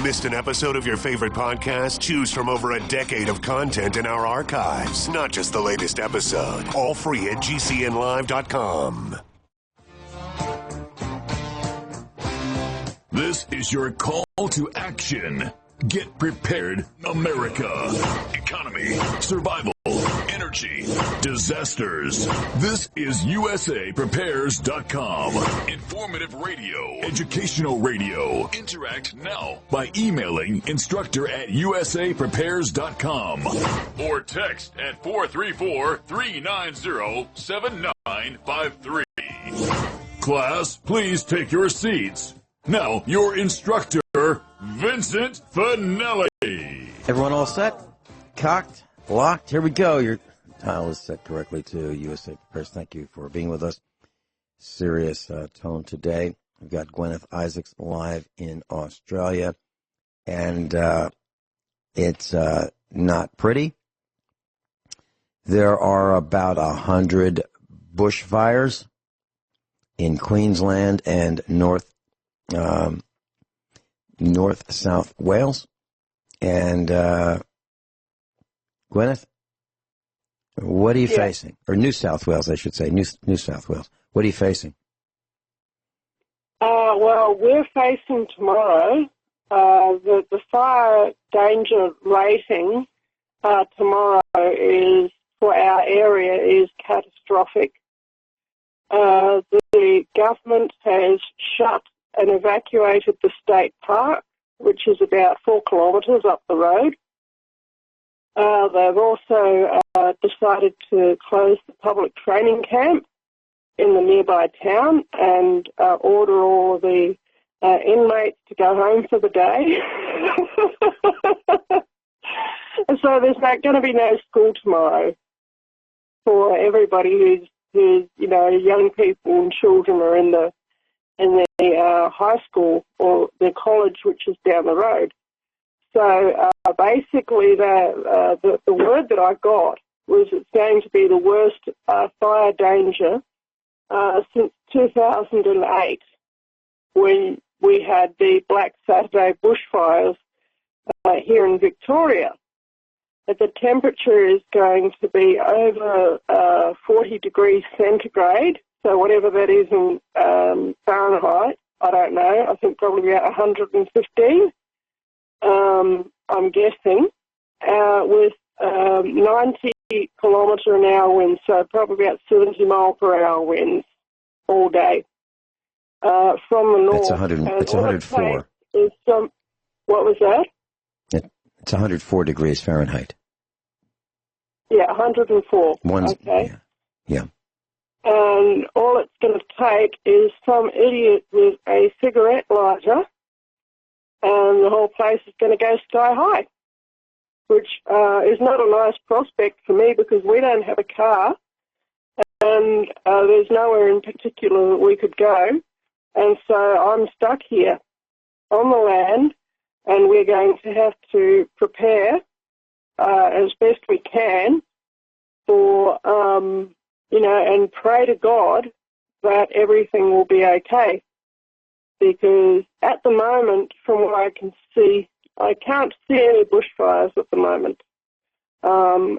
Missed an episode of your favorite podcast? Choose from over a decade of content in our archives, not just the latest episode. All free at GCNlive.com. This is your call to action. Get prepared, America. Economy, survival, energy, disasters. This is USAPrepares.com. Informative radio, educational radio. Interact now by emailing instructor@USAPrepares.com or text at 434-390-7953. Class, please take your seats. Now, your instructor, Vincent Finelli. Everyone all set? Cocked? Locked? Here we go. Your tile is set correctly to USA Prepares. Thank you for being with us. Serious tone today. We've got Guineith Isaacs live in Australia. And it's not pretty. There are about 100 bushfires in Queensland and North South Wales. And Guineith, what are you facing? Or New South Wales, I should say. New South Wales. What are you facing? Well, we're facing tomorrow. The fire danger rating tomorrow is, for our area, is catastrophic. The government has shut and evacuated the state park, which is about 4 kilometres up the road. They've also decided to close the public training camp in the nearby town and order all of the inmates to go home for the day. So there's not going to be no school tomorrow for everybody who's young people and children are in the high school or the college, which is down the road. So basically, the word that I got was it's going to be the worst fire danger since 2008, when we had the Black Saturday bushfires here in Victoria. But the temperature is going to be over 40 degrees centigrade. So whatever that is in Fahrenheit, I don't know. I think probably about 115. I'm guessing, with 90 kilometre an hour winds, so probably about 70 mile per hour winds all day from the north. It's 104. What was that? It's 104 degrees Fahrenheit. Yeah, 104. Okay. Yeah. And all it's going to take is some idiot with a cigarette lighter, and the whole place is going to go sky high, which is not a nice prospect for me because we don't have a car, and there's nowhere in particular that we could go. And so I'm stuck here on the land, and we're going to have to prepare as best we can for, and pray to God that everything will be okay. Because at the moment, from what I can see, I can't see any bushfires at the moment. I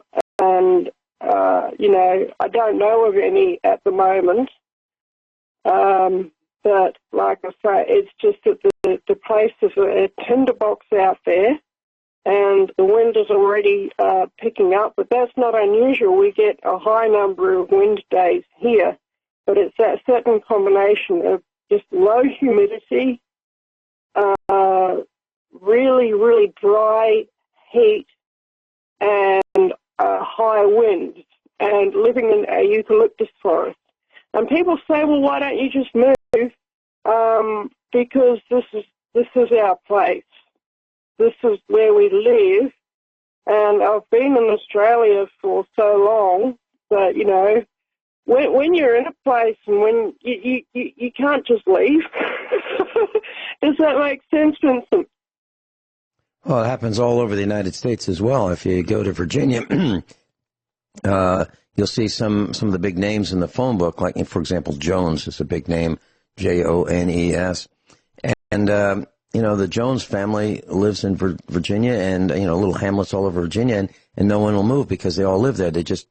don't know of any at the moment. But like I say, it's just that the place is a tinderbox out there, and the wind is already picking up. But that's not unusual. We get a high number of wind days here, but it's that certain combination of just low humidity, really, really dry heat, and high winds, and living in a eucalyptus forest. And people say, well, why don't you just move? Because this is our place. This is where we live. And I've been in Australia for so long that, when you're in a place and when you can't just leave. Does that make sense, Vincent? Well, it happens all over the United States as well. If you go to Virginia, you'll see some of the big names in the phone book, like, for example, Jones is a big name, Jones. And, the Jones family lives in Virginia, and little hamlets all over Virginia, and no one will move because they all live there. They're just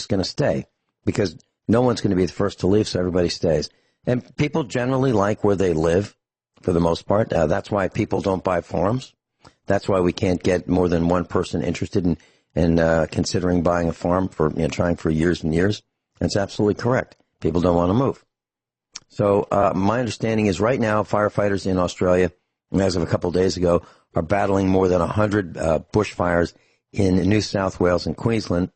going to stay because no one's going to be the first to leave, so everybody stays. And people generally like where they live, for the most part. That's why people don't buy farms. That's why we can't get more than one person interested in considering buying a farm for trying for years and years. That's absolutely correct. People don't want to move. So my understanding is right now firefighters in Australia, as of a couple of days ago, are battling more than 100 bushfires in New South Wales and Queensland.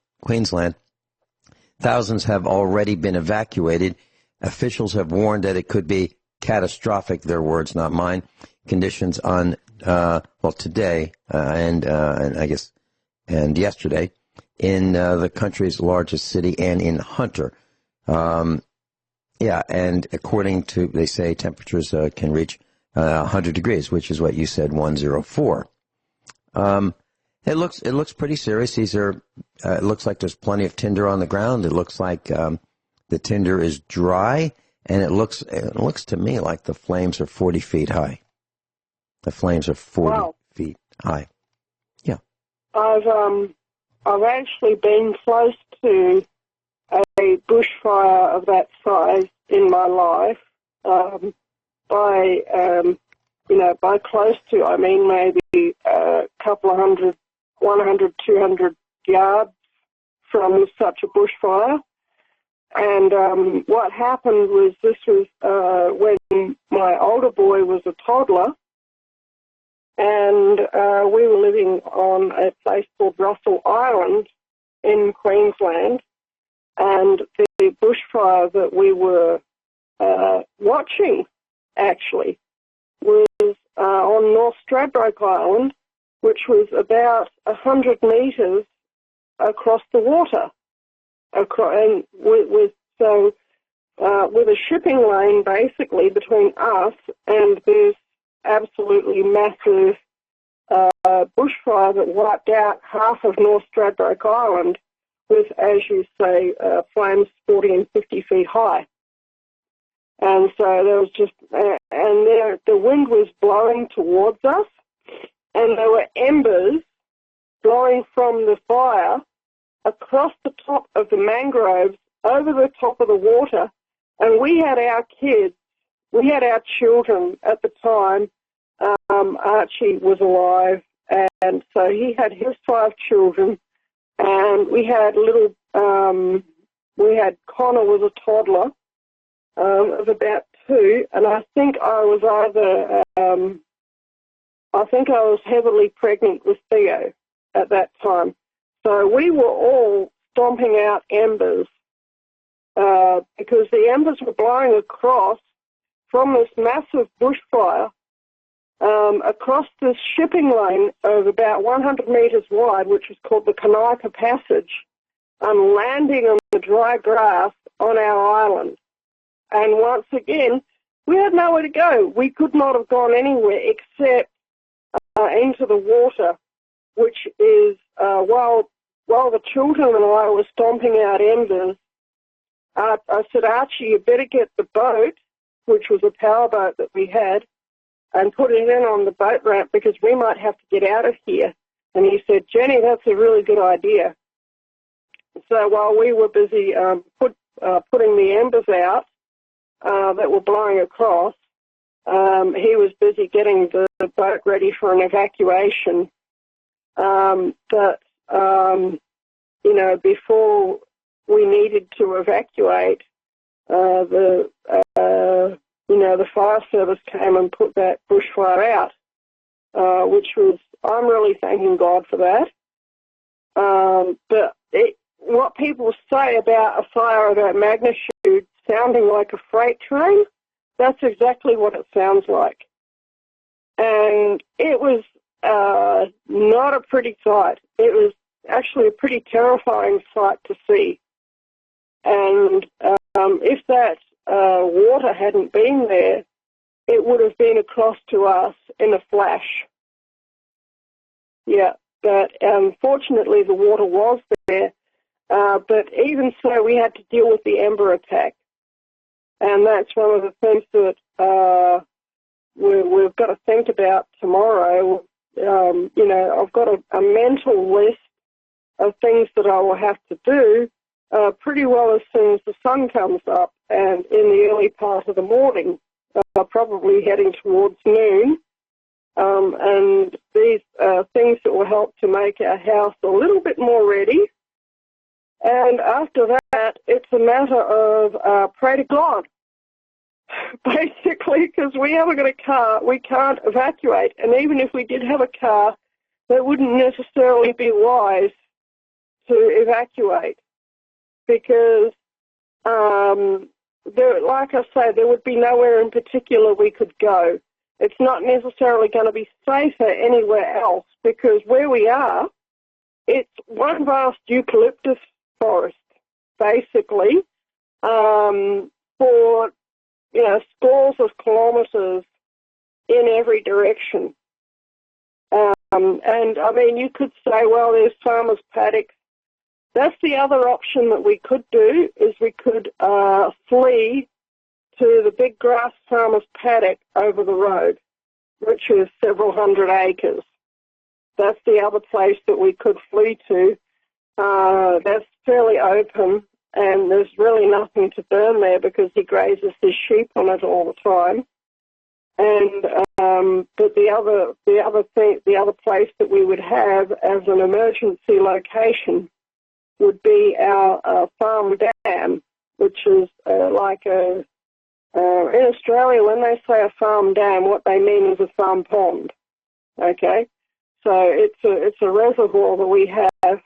Thousands have already been evacuated. Officials have warned that it could be catastrophic, their words, not mine, conditions on, today and I guess, and yesterday in the country's largest city and in Hunter. And according to, they say temperatures can reach 100 degrees, which is what you said, 104. It looks pretty serious. These are, it looks like there's plenty of tinder on the ground. It looks like the tinder is dry, and it looks to me like the flames are 40 feet high. The flames are 40 feet high. Yeah. I've actually been close to a bushfire of that size in my life. By close to, I mean maybe a couple of 100, 200 yards from such a bushfire. And what happened was this was when my older boy was a toddler, and we were living on a place called Russell Island in Queensland, and the bushfire that we were watching, actually, was on North Stradbroke Island, which was about 100 metres across the water, and with a shipping lane basically between us and this absolutely massive bushfire that wiped out half of North Stradbroke Island with, as you say, flames 40 and 50 feet high. And so there was just, the wind was blowing towards us, and there were embers blowing from the fire across the top of the mangroves, over the top of the water, and we had our kids, we had our children at the time. Archie was alive, and so he had his 5 children, and we had Connor was a toddler of about 2, and I think I was heavily pregnant with Theo at that time. So we were all stomping out embers because the embers were blowing across from this massive bushfire across this shipping lane of about 100 metres wide, which is called the Guineith Passage, and landing on the dry grass on our island. And once again, we had nowhere to go. We could not have gone anywhere except into the water, which is, while the children and I were stomping out embers, I said, Archie, you better get the boat, which was a power boat that we had, and put it in on the boat ramp because we might have to get out of here. And he said, Jenny, that's a really good idea. So while we were busy putting the embers out that were blowing across, he was busy getting the boat ready for an evacuation. Before we needed to evacuate, the fire service came and put that bushfire out, which was, I'm really thanking God for that. But what people say about a fire of that magnitude sounding like a freight train, that's exactly what it sounds like. And it was not a pretty sight. It was actually a pretty terrifying sight to see. And if that water hadn't been there, it would have been across to us in a flash. Yeah, but fortunately the water was there. But even so, we had to deal with the ember attack. And that's one of the things that we've got to think about tomorrow. I've got a mental list of things that I will have to do pretty well as soon as the sun comes up and in the early part of the morning, probably heading towards noon. And these things that will help to make our house a little bit more ready. And after that, it's a matter of pray to God, basically, because we haven't got a car. We can't evacuate. And even if we did have a car, that wouldn't necessarily be wise to evacuate because, like I say, there would be nowhere in particular we could go. It's not necessarily going to be safer anywhere else because where we are, it's one vast eucalyptus forest, basically, for, scores of kilometres in every direction. And, I mean, you could say, well, there's farmers' paddocks. That's the other option that we could do, is we could flee to the big grass farmer's paddock over the road, which is several hundred acres. That's the other place that we could flee to. That's fairly open, and there's really nothing to burn there because he grazes his sheep on it all the time. And but the other place that we would have as an emergency location would be our farm dam, which is like a in Australia, when they say a farm dam, what they mean is a farm pond. Okay, so it's a reservoir that we have. At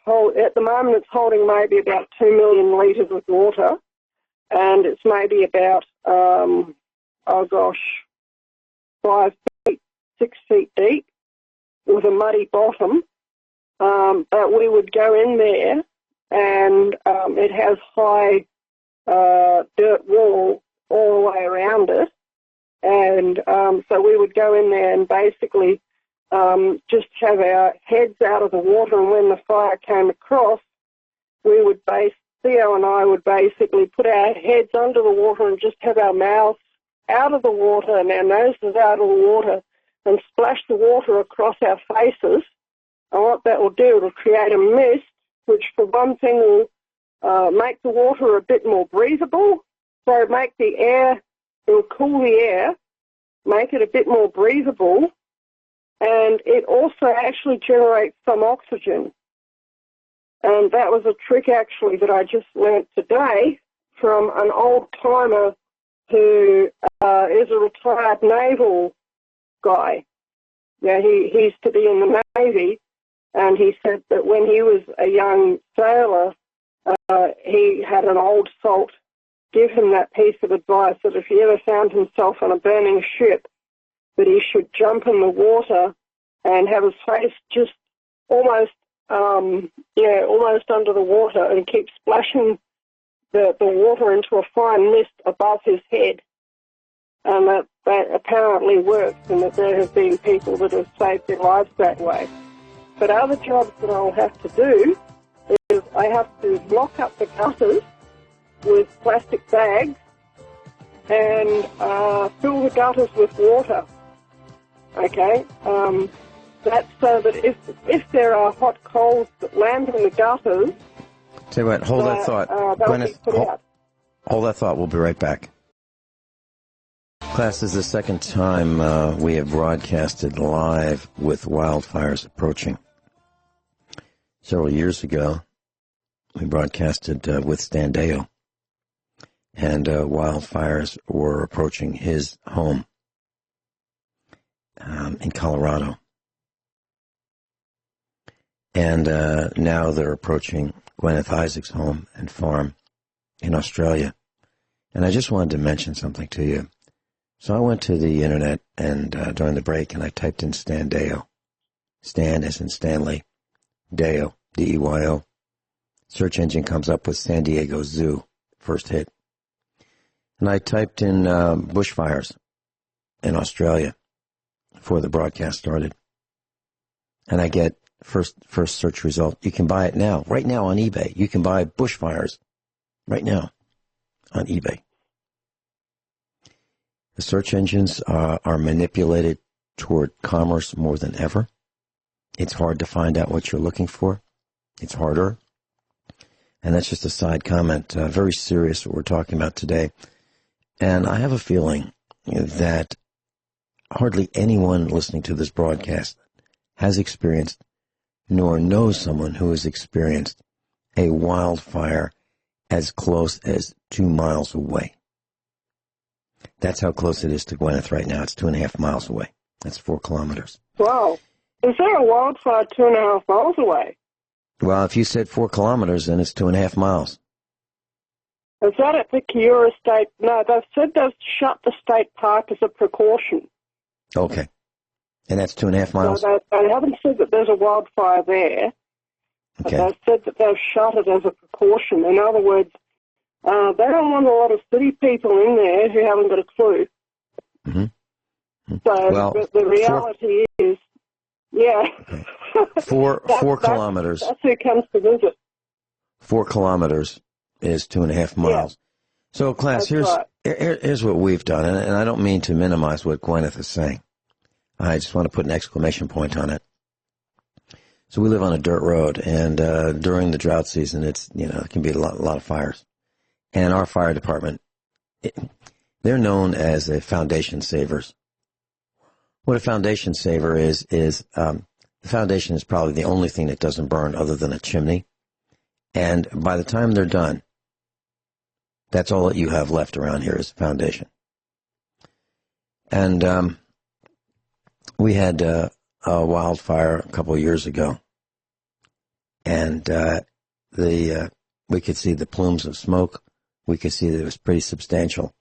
the moment, it's holding maybe about 2 million litres of water, and it's maybe about 5 feet, 6 feet deep, with a muddy bottom. But we would go in there, and it has high dirt wall all the way around it, and so we would go in there and basically just have our heads out of the water, and when the fire came across, Theo and I would basically put our heads under the water and just have our mouths out of the water and our noses out of the water and splash the water across our faces. And what that will do, it'll create a mist, which for one thing will make the water a bit more breathable. So make the air, it'll cool the air, make it a bit more breathable, and it also actually generates some oxygen. And that was a trick actually that I just learnt today from an old timer who is a retired naval guy. Yeah, he used to be in the Navy, and he said that when he was a young sailor, he had an old salt give him that piece of advice that if he ever found himself on a burning ship, that he should jump in the water and have his face just almost under the water and keep splashing the water into a fine mist above his head. And that apparently works, and that there have been people that have saved their lives that way. But other jobs that I'll have to do is I have to block up the gutters with plastic bags and fill the gutters with water. Okay? That's so that if there are hot coals that land in the gutters... Tell you what, hold that thought. Guineith, hold that thought. We'll be right back. Class, this is the second time we have broadcasted live with wildfires approaching. Several years ago, we broadcasted with Stan Deyo, and wildfires were approaching his home in Colorado. And now they're approaching Guineith Isaacs' home and farm in Australia. And I just wanted to mention something to you. So I went to the internet and during the break, and I typed in Stan Deyo. Stan as in Stanley, Deyo, D-E-Y-O. Search engine comes up with San Diego Zoo, first hit. And I typed in bushfires in Australia before the broadcast started. And I get first search result. You can buy it now, right now on eBay. You can buy bushfires right now on eBay. search engines are manipulated toward commerce more than ever. It's hard to find out what you're looking for. It's harder. And that's just a side comment. Very serious what we're talking about today. And I have a feeling that hardly anyone listening to this broadcast has experienced nor knows someone who has experienced a wildfire as close as 2 miles away. That's how close it is to Guineith right now. It's 2.5 miles away. That's 4 kilometers. Wow. Is there a wildfire 2.5 miles away? Well, if you said 4 kilometers, then it's 2.5 miles. Is that at the Kiura State? No, they've said they've shut the state park as a precaution. Okay. And that's 2.5 miles? So they haven't said that there's a wildfire there. But they've said that they've shut it as a precaution. In other words, they don't want a lot of city people in there who haven't got a clue. Mm-hmm. So well, the reality is, yeah. Okay. 4 kilometers. That's who comes to visit. 4 kilometers is 2.5 miles. Yeah. So, class, here's what we've done, and I don't mean to minimize what Guineith is saying. I just want to put an exclamation point on it. So we live on a dirt road, and during the drought season, it can be a lot of fires. And our fire department, they're known as the foundation savers. What a foundation saver is the foundation is probably the only thing that doesn't burn other than a chimney. And by the time they're done, that's all that you have left around here is the foundation. And we had a wildfire a couple of years ago, and we could see the plumes of smoke. We could see that it was pretty substantial.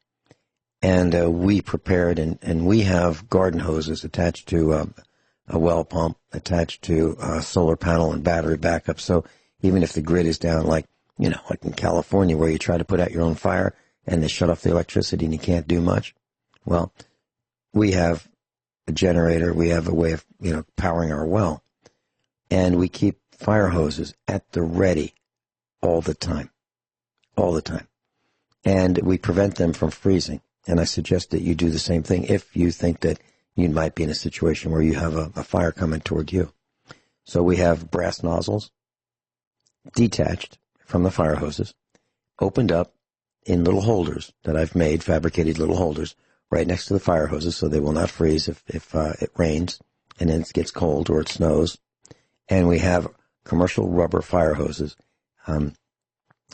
And we prepared, and we have garden hoses attached to a well pump, attached to a solar panel and battery backup. So even if the grid is down, like in California where you try to put out your own fire and they shut off the electricity and you can't do much, well, we have a generator. We have a way of, powering our well. And we keep fire hoses at the ready all the time. And we prevent them from freezing. And I suggest that you do the same thing if you think that you might be in a situation where you have a fire coming toward you. So we have brass nozzles detached from the fire hoses, opened up in little holders that I've made, fabricated little holders, right next to the fire hoses so they will not freeze if it rains and then it gets cold or it snows. And we have commercial rubber fire hoses,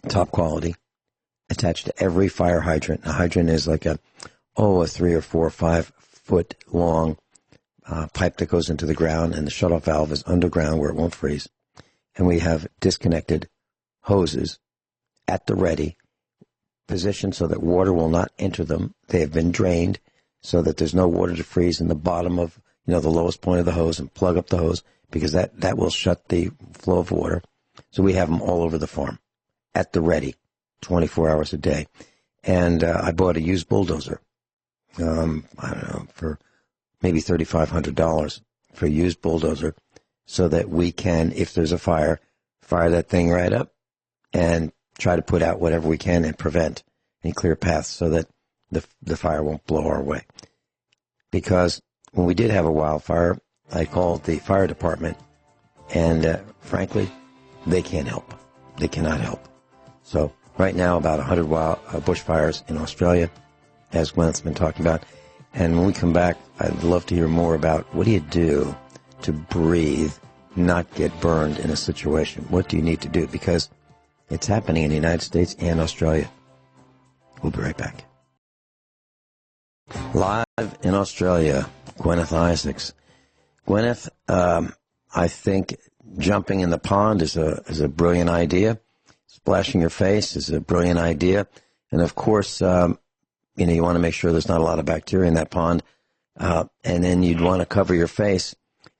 top quality, attached to every fire hydrant. A hydrant is like a 3 or 4 or 5 foot long pipe that goes into the ground, and the shutoff valve is underground where it won't freeze. And we have disconnected hoses at the ready, positioned so that water will not enter them. They have been drained so that there's no water to freeze in the bottom of the lowest point of the hose and plug up the hose, because that will shut the flow of water. So we have them all over the farm at the ready, 24 hours a day. And I bought a used bulldozer, I don't know, for maybe $3,500 for a used bulldozer, so that we can, if there's a fire that thing right up and try to put out whatever we can and prevent any clear paths so that the fire won't blow our way. Because when we did have a wildfire, I called the fire department, and frankly, they can't help. They cannot help. So right now, about 100 bushfires in Australia, as Guineith's been talking about. And when we come back, I'd love to hear more about what do you do to breathe, not get burned in a situation. What do you need to do? Because it's happening in the United States and Australia. We'll be right back. Live in Australia, Guineith Isaacs. Guineith, I think jumping in the pond is a brilliant idea. Splashing your face is a brilliant idea. And of course, you want to make sure there's not a lot of bacteria in that pond. And then you'd want to cover your face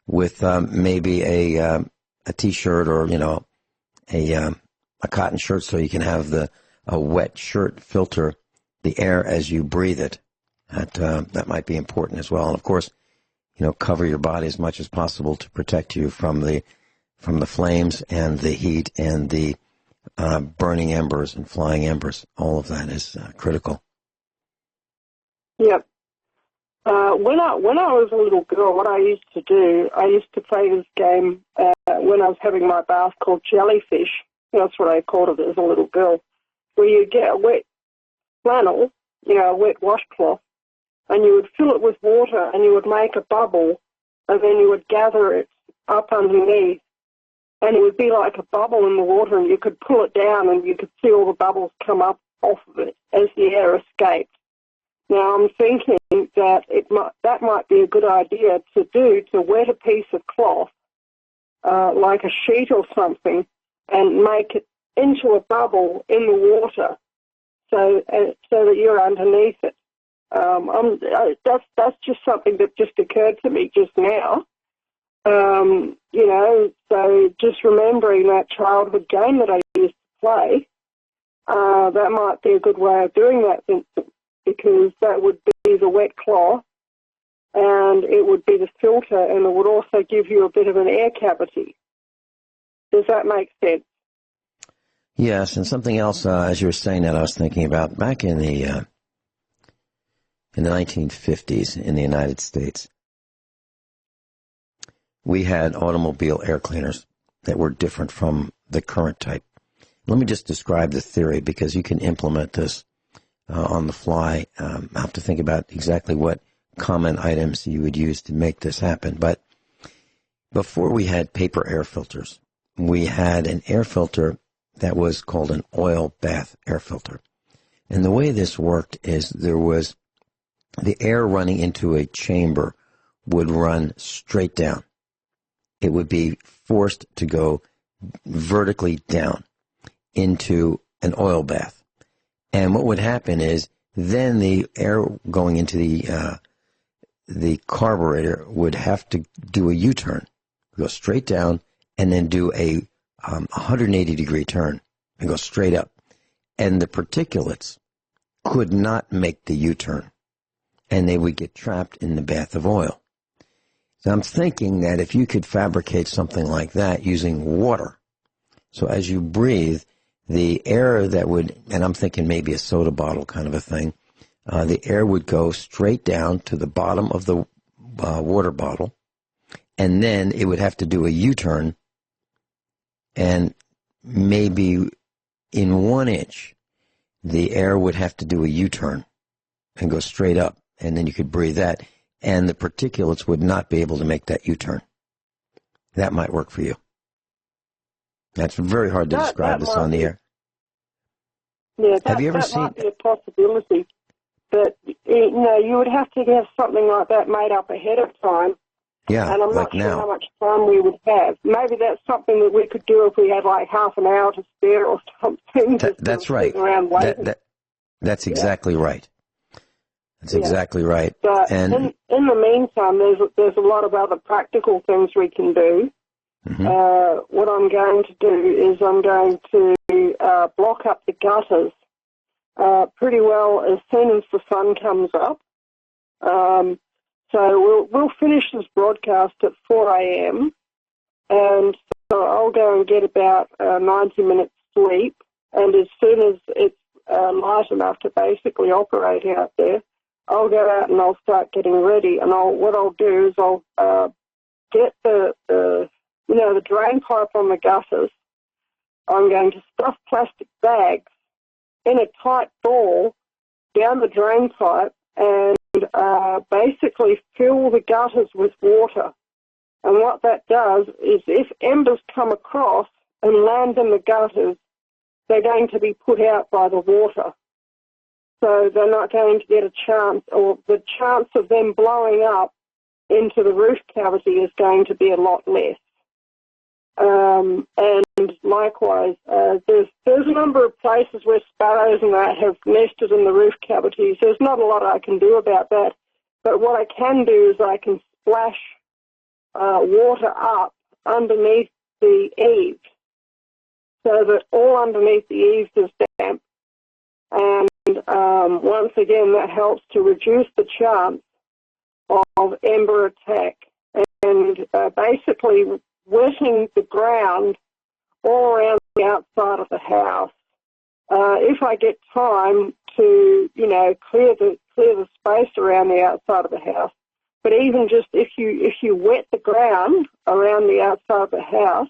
with maybe a T-shirt or, a cotton shirt, so you can have a wet shirt filter the air as you breathe it. That might be important as well. And of course, cover your body as much as possible to protect you from the flames and the heat and the burning embers and flying embers. All of that is critical. Yep. When I was a little girl, what I used to do, I used to play this game when I was having my bath called Jellyfish. That's what I called it as a little girl, where you get a wet flannel, a wet washcloth, and you would fill it with water and you would make a bubble, and then you would gather it up underneath, and it would be like a bubble in the water, and you could pull it down and you could see all the bubbles come up off of it as the air escaped. Now I'm thinking that that might be a good idea to wet a piece of cloth, like a sheet or something, and make it into a bubble in the water, so that you're underneath it. That's just something that just occurred to me just now. So just remembering that childhood game that I used to play, that might be a good way of doing that, Vincent, because that would be the wet cloth, and it would be the filter, and it would also give you a bit of an air cavity. Does that make sense? Yes, and something else, as you were saying that, I was thinking about back in the 1950s in the United States, we had automobile air cleaners that were different from the current type. Let me just describe the theory, because you can implement this on the fly. I have to think about exactly what common items you would use to make this happen. But before we had paper air filters, we had an air filter that was called an oil bath air filter. And the way this worked is there was the air running into a chamber would run straight down. It would be forced to go vertically down into an oil bath. And what would happen is then the air going into the carburetor would have to do a U-turn, go straight down, and then do a 180-degree turn and go straight up. And the particulates could not make the U-turn, and they would get trapped in the bath of oil. So I'm thinking that if you could fabricate something like that using water, so as you breathe, the air that would, and I'm thinking maybe a soda bottle kind of a thing, the air would go straight down to the bottom of the water bottle, and then it would have to do a U-turn, and maybe in 1 inch, the air would have to do a U-turn and go straight up, and then you could breathe that, and the particulates would not be able to make that U-turn. That might work for you. That's very hard to describe this on the air. Yeah, have you ever seen? Might be a possibility, but you would have to have something like that made up ahead of time. Yeah, and I'm like not sure now. how much time we would have. Maybe that's something that we could do if we had like half an hour to spare or something. That's right. Around waiting. That's exactly right. That's exactly right. But and in the meantime, there's a lot of other practical things we can do. Mm-hmm. What I'm going to do is I'm going to block up the gutters pretty well as soon as the sun comes up. So we'll finish this broadcast at 4 a.m. and so I'll go and get about 90 minutes sleep. And as soon as it's light enough to basically operate out there, I'll go out and I'll start getting ready. And what I'll do is I'll get the drain pipe on the gutters. I'm going to stuff plastic bags in a tight ball down the drain pipe and basically fill the gutters with water. And what that does is if embers come across and land in the gutters, they're going to be put out by the water. So they're not going to get a chance, or the chance of them blowing up into the roof cavity is going to be a lot less. And likewise, there's a number of places where sparrows and that have nested in the roof cavities. There's not a lot I can do about that, but what I can do is I can splash water up underneath the eaves so that all underneath the eaves is damp. And once again, that helps to reduce the chance of ember attack and basically wetting the ground all around the outside of the house. If I get time to, clear clear the space around the outside of the house. But even just if you wet the ground around the outside of the house,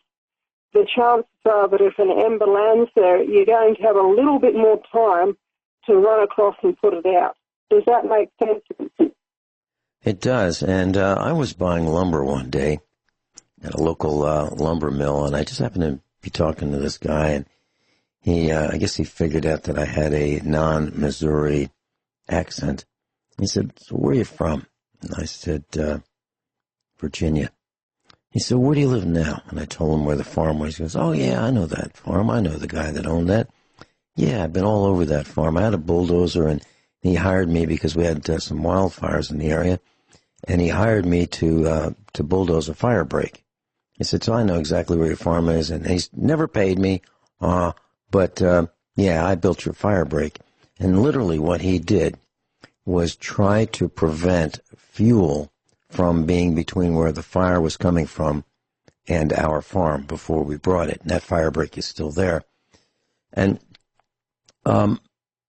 the chances are that if an ember lands there, you're going to have a little bit more time to run across and put it out. Does that make sense? It does. And I was buying lumber one day at a local lumber mill, and I just happened to be talking to this guy, and he, I guess he figured out that I had a non-Missouri accent. He said, "So where are you from?" And I said, "Virginia." He said, "Where do you live now?" And I told him where the farm was. He goes, "Oh, yeah, I know that farm. I know the guy that owned that. Yeah, I've been all over that farm. I had a bulldozer, and he hired me because we had some wildfires in the area, and he hired me to bulldoze a fire break." He said, "So I know exactly where your farm is," and he's never paid me, but yeah, I built your fire break. And literally what he did was try to prevent fuel from being between where the fire was coming from and our farm before we brought it. And that fire break is still there. And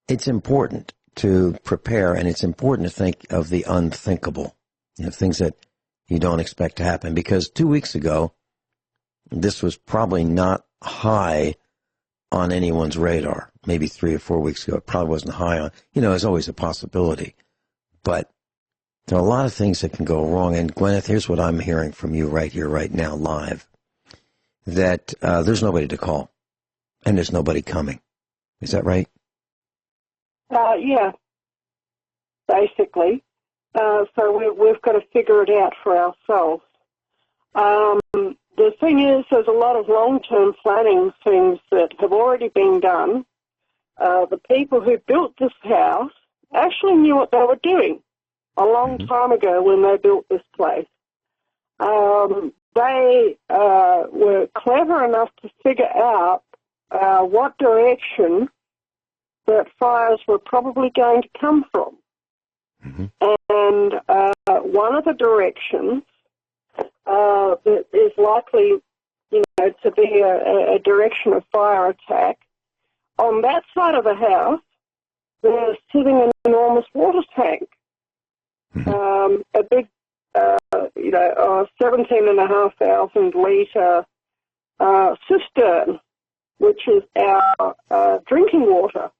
it's important to prepare, and it's important to think of the unthinkable, things that you don't expect to happen. Because 2 weeks ago, this was probably not high on anyone's radar. Maybe 3 or 4 weeks ago, it probably wasn't high on. There's always a possibility. But there are a lot of things that can go wrong. And Guineith, here's what I'm hearing from you right here, right now, live, that there's nobody to call, and there's nobody coming. Is that right? Yeah, basically. So we've got to figure it out for ourselves. The thing is, there's a lot of long-term planning things that have already been done. The people who built this house actually knew what they were doing a long time ago when they built this place. They were clever enough to figure out what direction that fires were probably going to come from. And one of the directions that is likely, to be a direction of fire attack, on that side of the house, there's sitting an enormous water tank, a big, 17,500 litre cistern, which is our drinking water.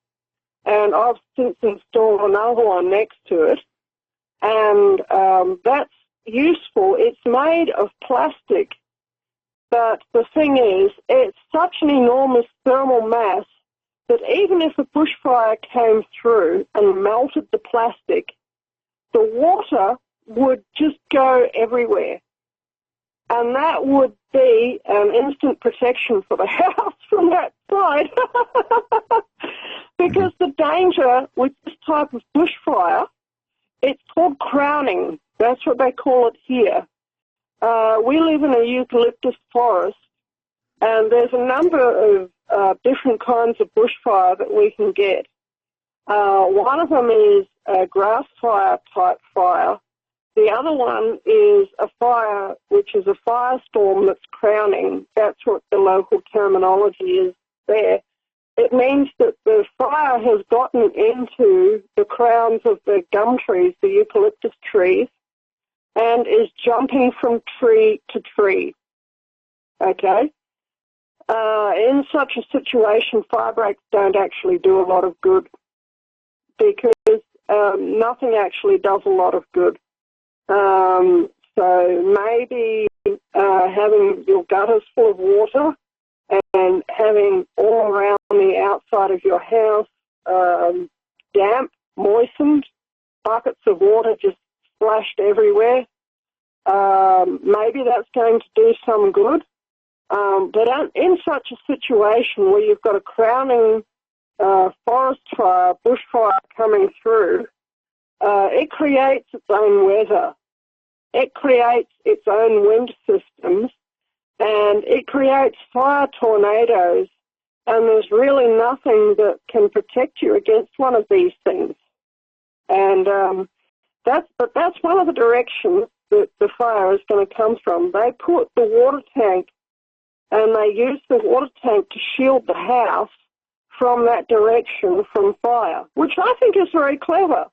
And I've since installed another one next to it, and that's useful. It's made of plastic, but the thing is, it's such an enormous thermal mass that even if a bushfire came through and melted the plastic, the water would just go everywhere. And that would be an instant protection for the house from that side. Because the danger with this type of bushfire, it's called crowning. That's what they call it here. We live in a eucalyptus forest, and there's a number of different kinds of bushfire that we can get. One of them is a grass fire type fire. The other one is a fire, which is a firestorm that's crowning. That's what the local terminology is there. It means that the fire has gotten into the crowns of the gum trees, the eucalyptus trees, and is jumping from tree to tree. Okay? In such a situation, fire breaks don't actually do a lot of good because nothing actually does a lot of good. So maybe having your gutters full of water and having all around the outside of your house damp, moistened, buckets of water just splashed everywhere. Maybe that's going to do some good. But in such a situation where you've got a crowning forest fire, bushfire coming through, it creates its own weather. It creates its own wind systems, and it creates fire tornadoes, and there's really nothing that can protect you against one of these things. And that's one of the directions that the fire is going to come from. They put the water tank, and they use the water tank to shield the house from that direction from fire, which I think is very clever.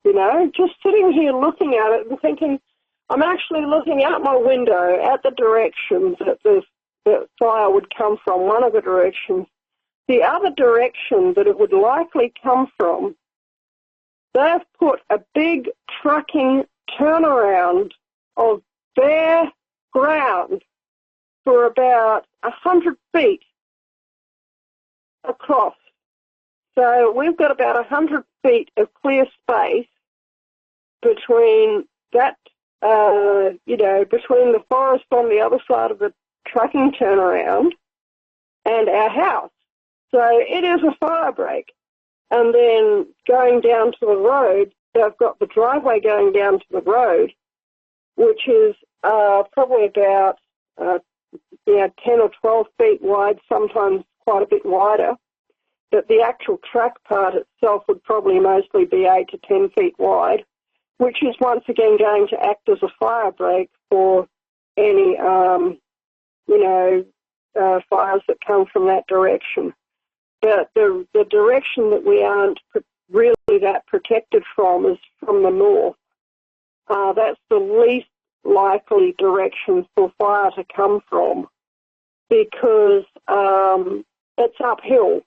you know, just sitting here looking at it and thinking, I'm actually looking out my window at the direction that the fire would come from, one of the directions. The other direction that it would likely come from, they've put a big trucking turnaround of bare ground for about 100 feet across. So we've got about 100 feet of clear space between that, between the forest on the other side of the trucking turnaround and our house. So it is a fire break. And then going down to the road, they've got the driveway going down to the road, which is probably about 10 or 12 feet wide, sometimes quite a bit wider. But the actual track part itself would probably mostly be 8 to 10 feet wide, which is once again going to act as a fire break for any, fires that come from that direction. But the direction that we aren't really that protected from is from the north. That's the least likely direction for fire to come from because it's uphill.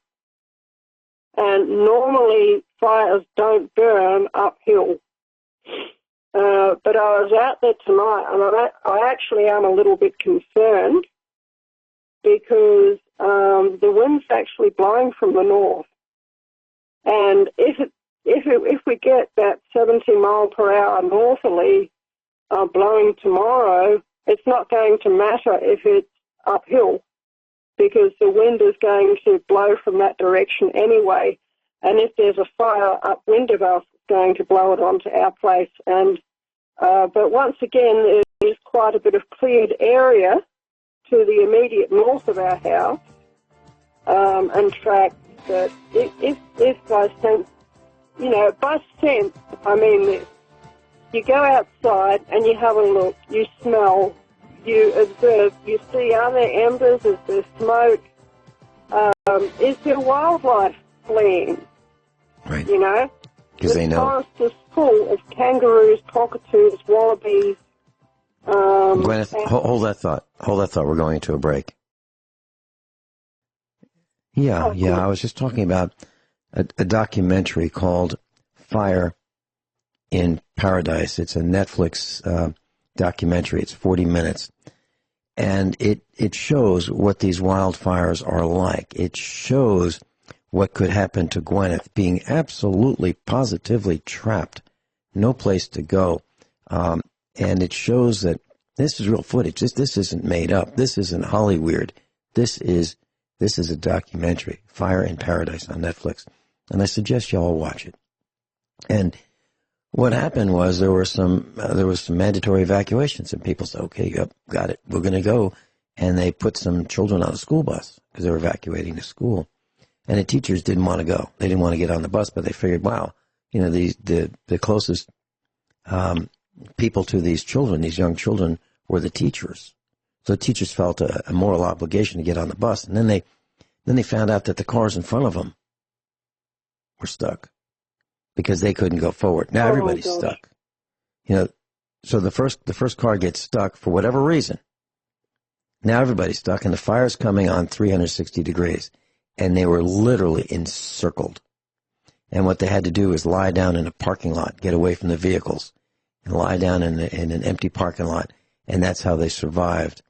And normally fires don't burn uphill. But I was out there tonight, and I actually am a little bit concerned because the wind's actually blowing from the north. And if we get that 70 mile per hour northerly blowing tomorrow, it's not going to matter if it's uphill because the wind is going to blow from that direction anyway. And if there's a fire upwind of us, it's going to blow it onto our place. And but once again, there's quite a bit of cleared area to the immediate north of our house, and tracks that if by sense, I mean this, you go outside and you have a look, you smell, you observe, you see, are there embers, is there smoke, is there wildlife fleeing? Right. You know? Because they know. The forest is full of kangaroos, cockatoos, wallabies. Guineith, hold that thought. Hold that thought. We're going to a break. Yeah. I was just talking about a documentary called Fire in Paradise. It's a Netflix documentary. It's 40 minutes. And it shows what these wildfires are like. It shows what could happen to Guineith being absolutely, positively trapped, no place to go. And it shows that this is real footage. This isn't made up. This isn't Hollyweird. This is a documentary, Fire in Paradise on Netflix. And I suggest you all watch it. And what happened was there was some mandatory evacuations, and people said, okay, yep, got it, we're going to go. And they put some children on a school bus because they were evacuating the school. And the teachers didn't want to go. They didn't want to get on the bus, but they figured, wow, the closest people to these children, these young children, were the teachers. So the teachers felt a moral obligation to get on the bus. And then they found out that the cars in front of them were stuck because they couldn't go forward. Now everybody's stuck. So the first car gets stuck for whatever reason. Now everybody's stuck, and the fire's coming on 360 degrees. And they were literally encircled. And what they had to do is lie down in a parking lot, get away from the vehicles, and lie down in an empty parking lot. And that's how they survived.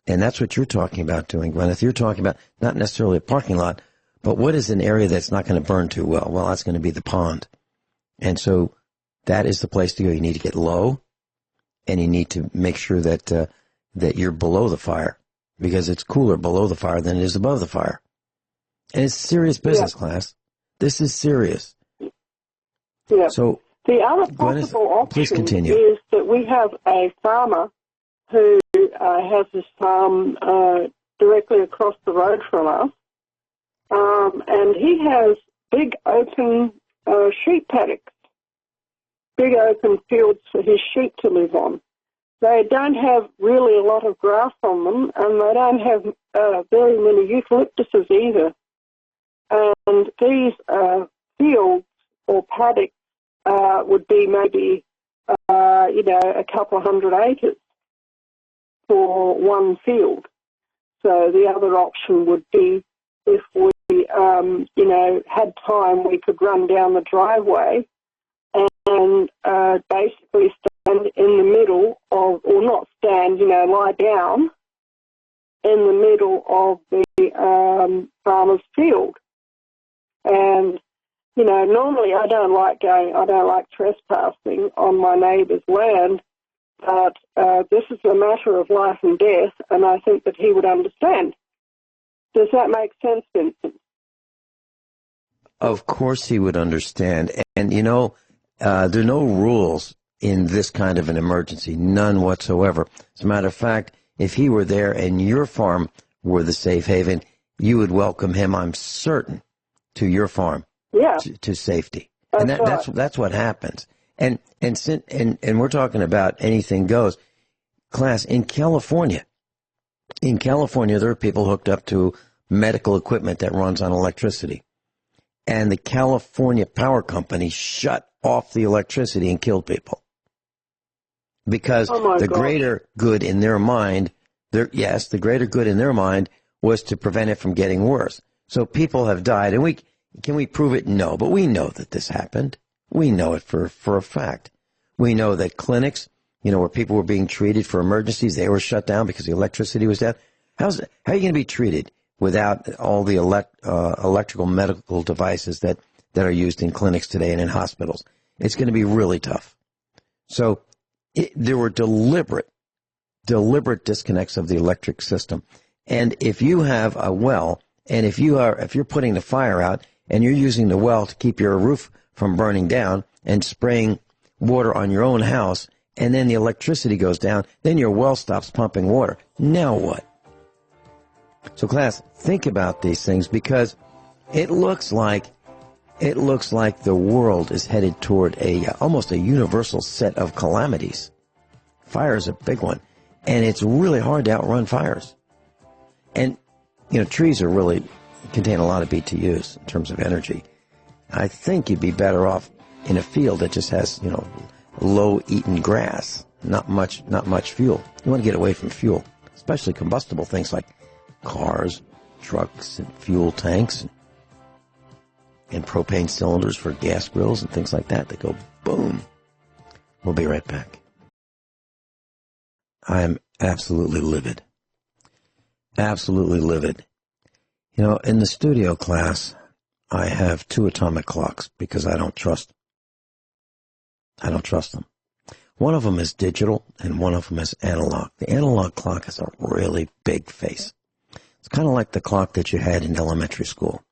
And that's what you're talking about doing, Guineith. You're talking about not necessarily a parking lot, but what is an area that's not going to burn too well? Well, that's going to be the pond. And so that is the place to go. You need to get low, and you need to make sure that you're below the fire, because it's cooler below the fire than it is above the fire. And it's serious business, class. This is serious. Yeah. So the other possible option is that we have a farmer who has his farm directly across the road from us, and he has big open sheep paddocks, big open fields for his sheep to live on. They don't have really a lot of grass on them, and they don't have very many eucalyptuses either. And these fields or paddocks would be maybe, a couple of hundred acres for one field. So the other option would be if we, had time, we could run down the driveway and basically stand in the middle of, or not stand, lie down in the middle of the farmer's field. And, normally I don't like trespassing on my neighbour's land, but this is a matter of life and death, and I think that he would understand. Does that make sense, Vincent? Of course he would understand. And, there are no rules in this kind of an emergency, none whatsoever. As a matter of fact, if he were there and your farm were the safe haven, you would welcome him, I'm certain, to your farm, to safety. That's what happens. And we're talking about anything goes. Class, in California, there are people hooked up to medical equipment that runs on electricity. And the California Power Company shut off the electricity and killed people. Because the greater good in their mind, the greater good in their mind was to prevent it from getting worse. So people have died. And can we prove it? No. But we know that this happened. We know it for a fact. We know that clinics, where people were being treated for emergencies, they were shut down because the electricity was down. How are you going to be treated without all the electrical medical devices that are used in clinics today and in hospitals? It's going to be really tough. So there were deliberate disconnects of the electric system. And if you have a well, and if you're putting the fire out and you're using the well to keep your roof from burning down and spraying water on your own house, and then the electricity goes down, then your well stops pumping water. Now what? So class, think about these things, because it looks like the world is headed toward almost a universal set of calamities. Fire is a big one, and it's really hard to outrun fires. And trees really contain a lot of BTUs in terms of energy. I think you'd be better off in a field that just has low-eaten grass, not much fuel. You want to get away from fuel, especially combustible things like cars, trucks, and fuel tanks, and propane cylinders for gas grills and things like that go boom. We'll be right back. I am absolutely livid. Absolutely livid. In the studio class, I have 2 atomic clocks because I don't trust them. One of them is digital and one of them is analog. The analog clock has a really big face. It's kind of like the clock that you had in elementary school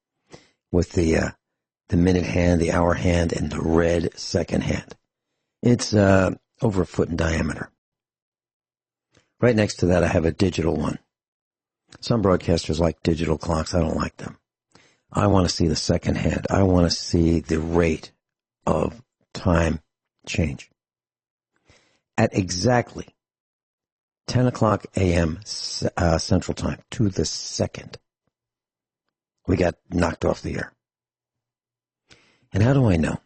with the minute hand, the hour hand, and the red second hand. It's over a foot in diameter. Right next to that, I have a digital one. Some broadcasters like digital clocks. I don't like them. I want to see the second hand. I want to see the rate of time change. At exactly 10 o'clock a.m. Central Time, to the second, we got knocked off the air. And how do I know?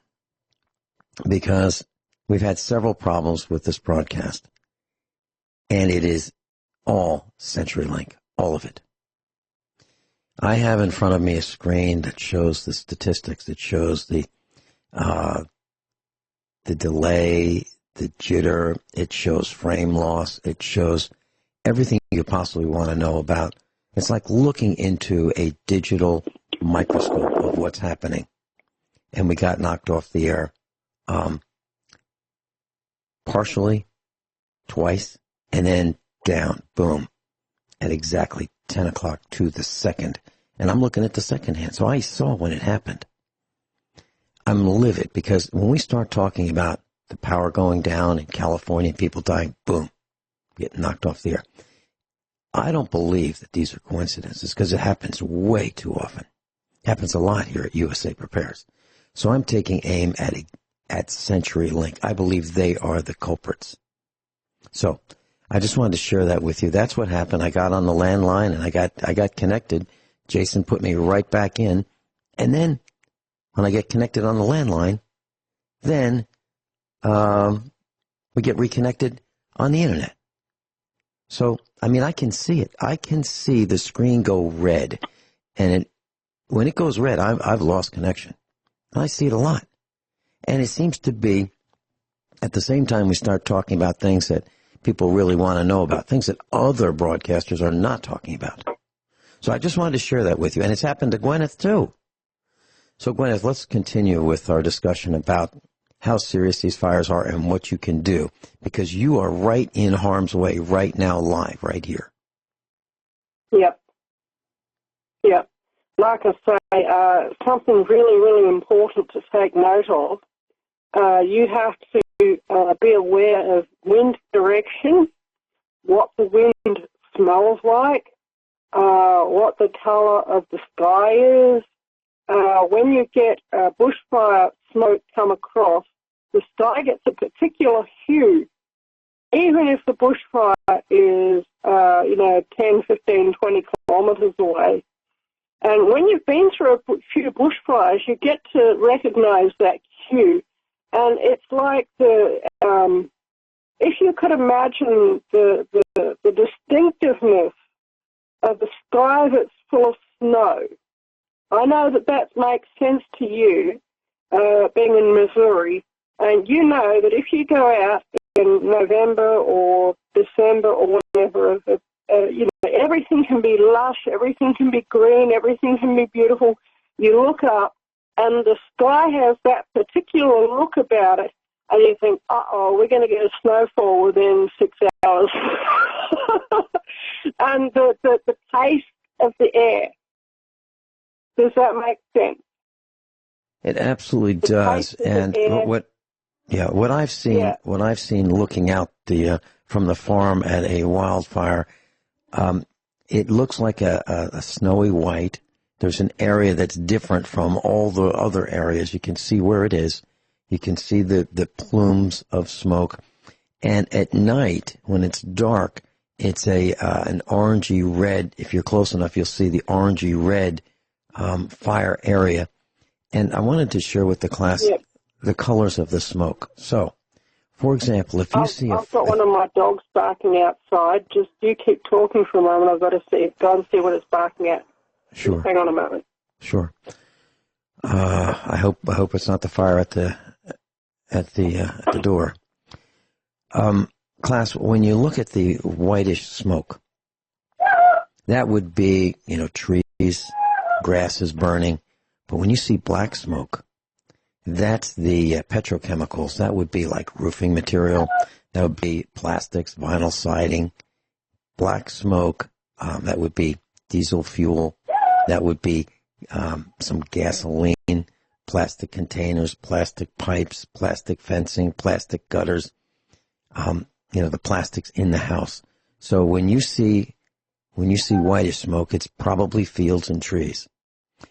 Because we've had several problems with this broadcast, and it is all CenturyLink, all of it. I have in front of me a screen that shows the statistics. It shows the delay, the jitter. It shows frame loss. It shows everything you possibly want to know about. It's like looking into a digital microscope of what's happening. And we got knocked off the air partially, twice, and then down, boom, at exactly 10 o'clock to the second. And I'm looking at the second hand, so I saw when it happened. I'm livid because when we start talking about the power going down in California, people dying, boom, getting knocked off the air. I don't believe that these are coincidences because it happens way too often. It happens a lot here at USA Prepares. So I'm taking aim at CenturyLink. I believe they are the culprits. So I just wanted to share that with you. That's what happened. I got on the landline and I got connected. Jason put me right back in. And then when I get connected on the landline, then we get reconnected on the internet. So, I mean, I can see it. I can see the screen go red. And when it goes red, I've lost connection. I see it a lot. And it seems to be, at the same time we start talking about things that people really want to know about, things that other broadcasters are not talking about. So I just wanted to share that with you. And it's happened to Guineith, too. So, Guineith, let's continue with our discussion about how serious these fires are and what you can do, because you are right in harm's way right now, live, right here. Yep. Like I say, something really, really important to take note of. You have to be aware of wind direction, what the wind smells like, what the color of the sky is. When you get bushfire smoke come across, the sky gets a particular hue, even if the bushfire is, 10, 15, 20 kilometres away. And when you've been through a few bushfires, you get to recognise that hue. And it's like if you could imagine the distinctiveness of the sky that's full of snow. I know that makes sense to you, being in Missouri, and you know that if you go out in November or December or whatever, everything can be lush, everything can be green, everything can be beautiful. You look up, and the sky has that particular look about it, and you think, uh-oh, we're going to get a snowfall within 6 hours. And the taste of the air. Does that make sense? It absolutely does. And what I've seen looking out from the farm at a wildfire, it looks like a snowy white. There's an area that's different from all the other areas. You can see where it is. You can see the plumes of smoke. And at night, when it's dark, it's an orangey red. If you're close enough, you'll see the orangey red fire area. And I wanted to share with the class the colors of the smoke. So, for example, if you see I've got one of my dogs barking outside. Just you keep talking for a moment. I've got to go and see what it's barking at. Sure. Just hang on a moment. Sure. I hope it's not the fire at the door. Class, when you look at the whitish smoke, that would be, trees, grasses burning. But when you see black smoke, that's the petrochemicals. That would be like roofing material. That would be plastics, vinyl siding. Black smoke, that would be diesel fuel. That would be some gasoline, plastic containers, plastic pipes, plastic fencing, plastic gutters. The plastics in the house. So when you see whitish smoke, it's probably fields and trees.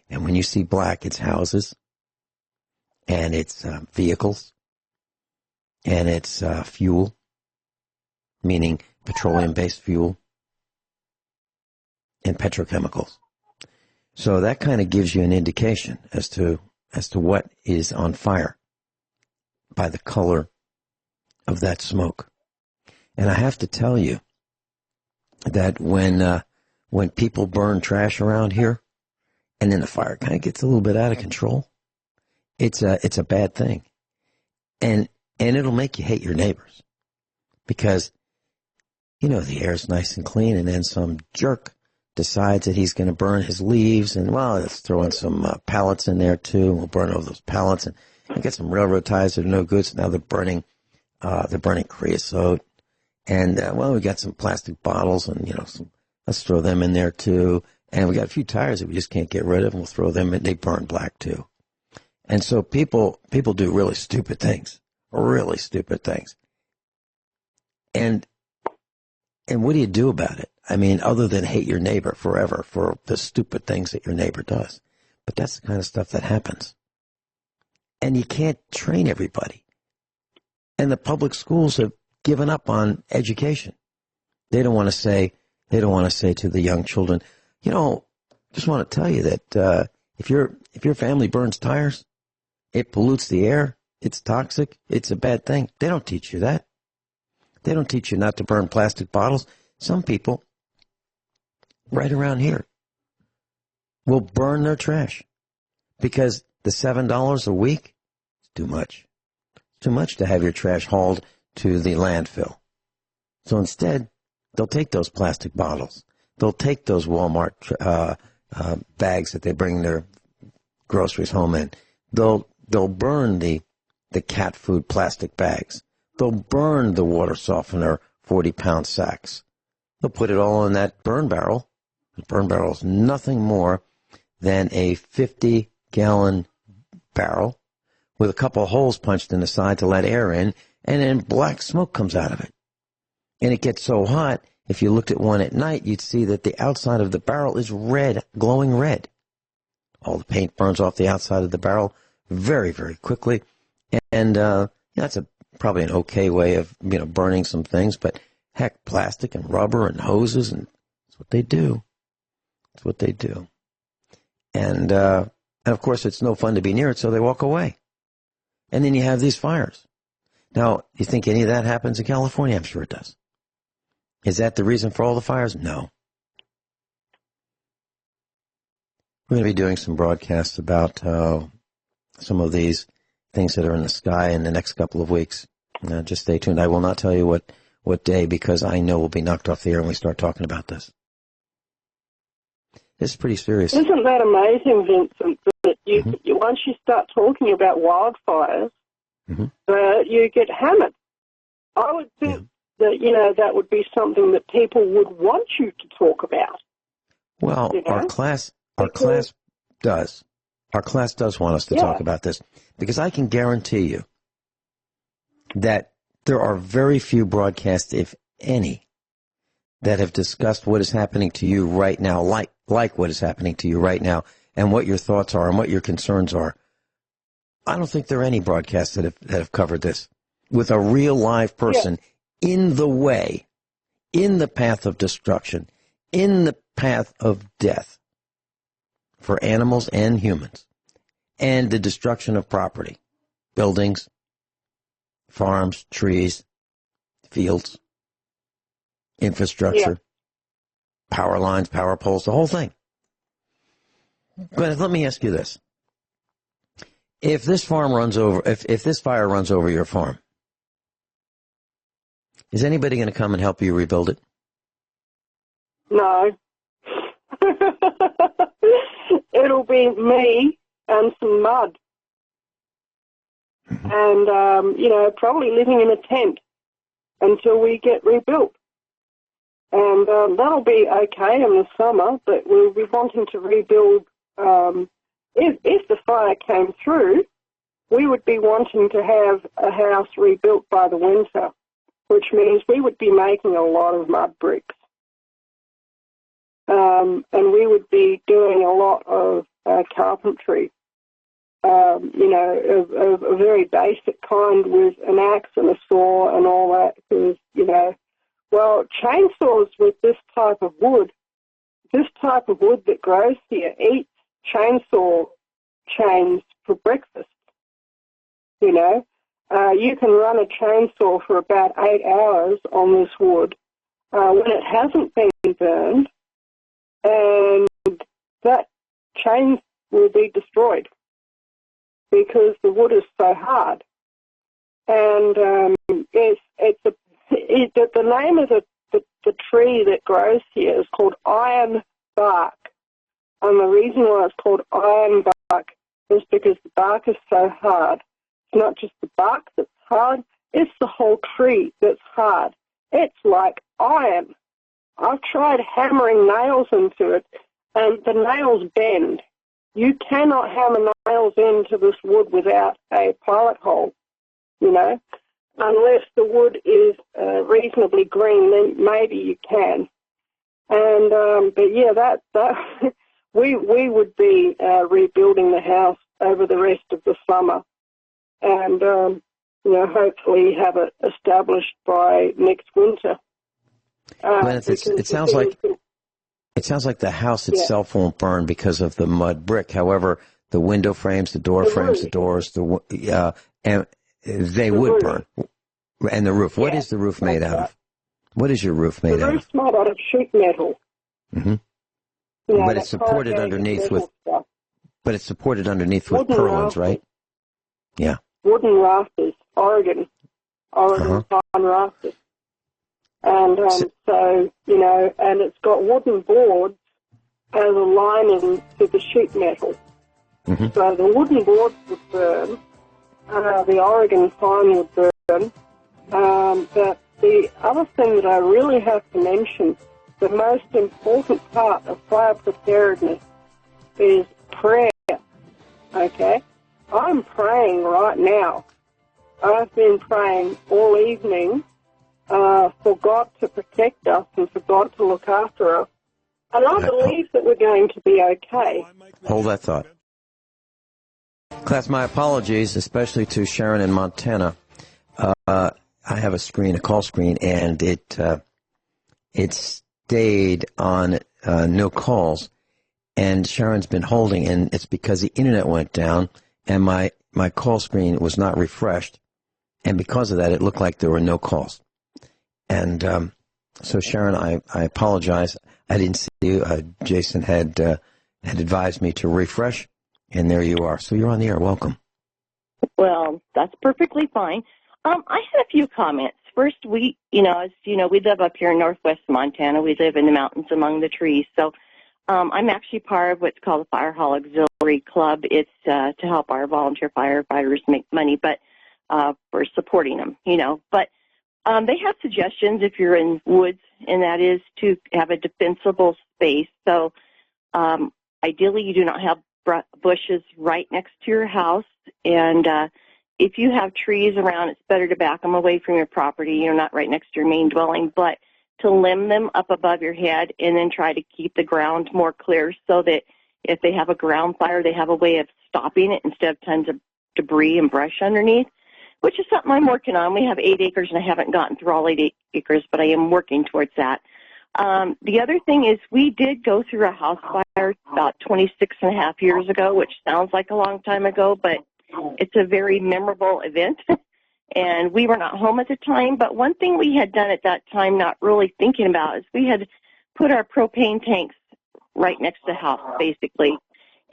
And when you see black, it's houses, and it's vehicles, and it's fuel, meaning petroleum-based fuel, and petrochemicals. So that kind of gives you an indication as to what is on fire by the color of that smoke. And I have to tell you that when people burn trash around here, and then the fire kind of gets a little bit out of control, it's a bad thing. And it'll make you hate your neighbors. Because, the air's nice and clean, and then some jerk decides that he's going to burn his leaves, and, let's throw in some pallets in there, too, and we'll burn over those pallets, and get some railroad ties that are no good, so now they're burning creosote. And, we got some plastic bottles, and, let's throw them in there, too. And we got a few tires that we just can't get rid of, and we'll throw them in. They burn black, too. And so people do really stupid things. And what do you do about it? I mean, other than hate your neighbor forever for the stupid things that your neighbor does. But that's the kind of stuff that happens. And you can't train everybody. And the public schools have given up on education. They don't want to say to the young children, just want to tell you that if your family burns tires, it pollutes the air, it's toxic, it's a bad thing. They don't teach you that. They don't teach you not to burn plastic bottles. Some people right around here will burn their trash because the $7 a week is too much. Too much to have your trash hauled to the landfill. So instead, they'll take those plastic bottles. They'll take those Walmart bags that they bring their groceries home in. They'll burn the cat food plastic bags. They'll burn the water softener 40-pound sacks. They'll put it all in that burn barrel. The burn barrel is nothing more than a 50-gallon barrel with a couple of holes punched in the side to let air in, and then black smoke comes out of it. And it gets so hot, if you looked at one at night, you'd see that the outside of the barrel is red, glowing red. All the paint burns off the outside of the barrel very, very quickly. And that's probably an okay way of burning some things, but heck, plastic and rubber and hoses, and that's what they do. That's what they do. And of course, it's no fun to be near it, so they walk away. And then you have these fires. Now, you think any of that happens in California? I'm sure it does. Is that the reason for all the fires? No. We're going to be doing some broadcasts about some of these things that are in the sky in the next couple of weeks. Just stay tuned. I will not tell you what day, because I know we'll be knocked off the air when we start talking about this. It's pretty serious. Isn't that amazing, Vincent, that you once you start talking about wildfires, you get hammered? I would think that, that would be something that people would want you to talk about. Well, our class does. Our class does want us to talk about this, because I can guarantee you that there are very few broadcasts, if any, that have discussed what is happening to you right now, like what is happening to you right now, and what your thoughts are and what your concerns are. I don't think there are any broadcasts that have covered this with a real live person in the way, in the path of destruction, in the path of death for animals and humans, and the destruction of property, buildings, farms, trees, fields, infrastructure, power lines, power poles, the whole thing. But let me ask you this. If this farm runs over, if this fire runs over your farm, is anybody going to come and help you rebuild it? No. It'll be me and some mud. And, probably living in a tent until we get rebuilt. And that'll be okay in the summer, but we'll be wanting to rebuild. If the fire came through, we would be wanting to have a house rebuilt by the winter, which means we would be making a lot of mud bricks. And we would be doing a lot of carpentry, of a very basic kind with an axe and a saw and all that, because, chainsaws with this type of wood that grows here eats chainsaw chains for breakfast. You can run a chainsaw for about 8 hours on this wood when it hasn't been burned, and that chain will be destroyed because the wood is so hard. And the name of the tree that grows here is called iron bark. And the reason why it's called iron bark is because the bark is so hard. It's not just the bark that's hard, it's the whole tree that's hard. It's like iron. I've tried hammering nails into it, and the nails bend. You cannot hammer nails into this wood without a pilot hole, unless the wood is reasonably green, then maybe you can. And that we would be rebuilding the house over the rest of the summer, and hopefully have it established by next winter. It sounds like the house itself won't burn because of the mud brick. However, the window frames, the door frames, the doors, And they would burn. And the roof. What is the roof made out of? What is your roof made out of? The roof's made out of sheet metal. Mm-hmm. But it's supported underneath with. Stuff. But it's supported underneath with purlins, right? Yeah. Wooden rafters, Oregon pine rafters. And so, and it's got wooden boards as a lining to the sheet metal. Mm-hmm. So the wooden boards would burn, the Oregon pine would burn. But the other thing that I really have to mention, the most important part of fire preparedness is prayer, okay? I'm praying right now. I've been praying all evening for God to protect us and for God to look after us. And I believe that we're going to be okay. Hold that thought. Class, my apologies, especially to Sharon in Montana. I have a call screen, and it stayed on no calls. And Sharon's been holding, and it's because the internet went down, and my call screen was not refreshed. And because of that, it looked like there were no calls. And so, Sharon, I apologize. I didn't see you. Jason had advised me to refresh, and there you are. So you're on the air. Welcome. Well, that's perfectly fine. I had a few comments. First, we live up here in northwest Montana. We live in the mountains among the trees. So I'm actually part of what's called the Fire Hall Auxiliary Club. It's to help our volunteer firefighters make money, but for supporting them, But they have suggestions if you're in woods, and that is to have a defensible space. So ideally, you do not have bushes right next to your house, and if you have trees around, it's better to back them away from your property, not right next to your main dwelling, but to limb them up above your head and then try to keep the ground more clear so that if they have a ground fire, they have a way of stopping it instead of tons of debris and brush underneath, which is something I'm working on. We have 8 acres, and I haven't gotten through all 8 acres, but I am working towards that. The other thing is we did go through a house fire about 26 and a half years ago, which sounds like a long time ago, but it's a very memorable event, and we were not home at the time. But one thing we had done at that time, not really thinking about, is we had put our propane tanks right next to the house, basically,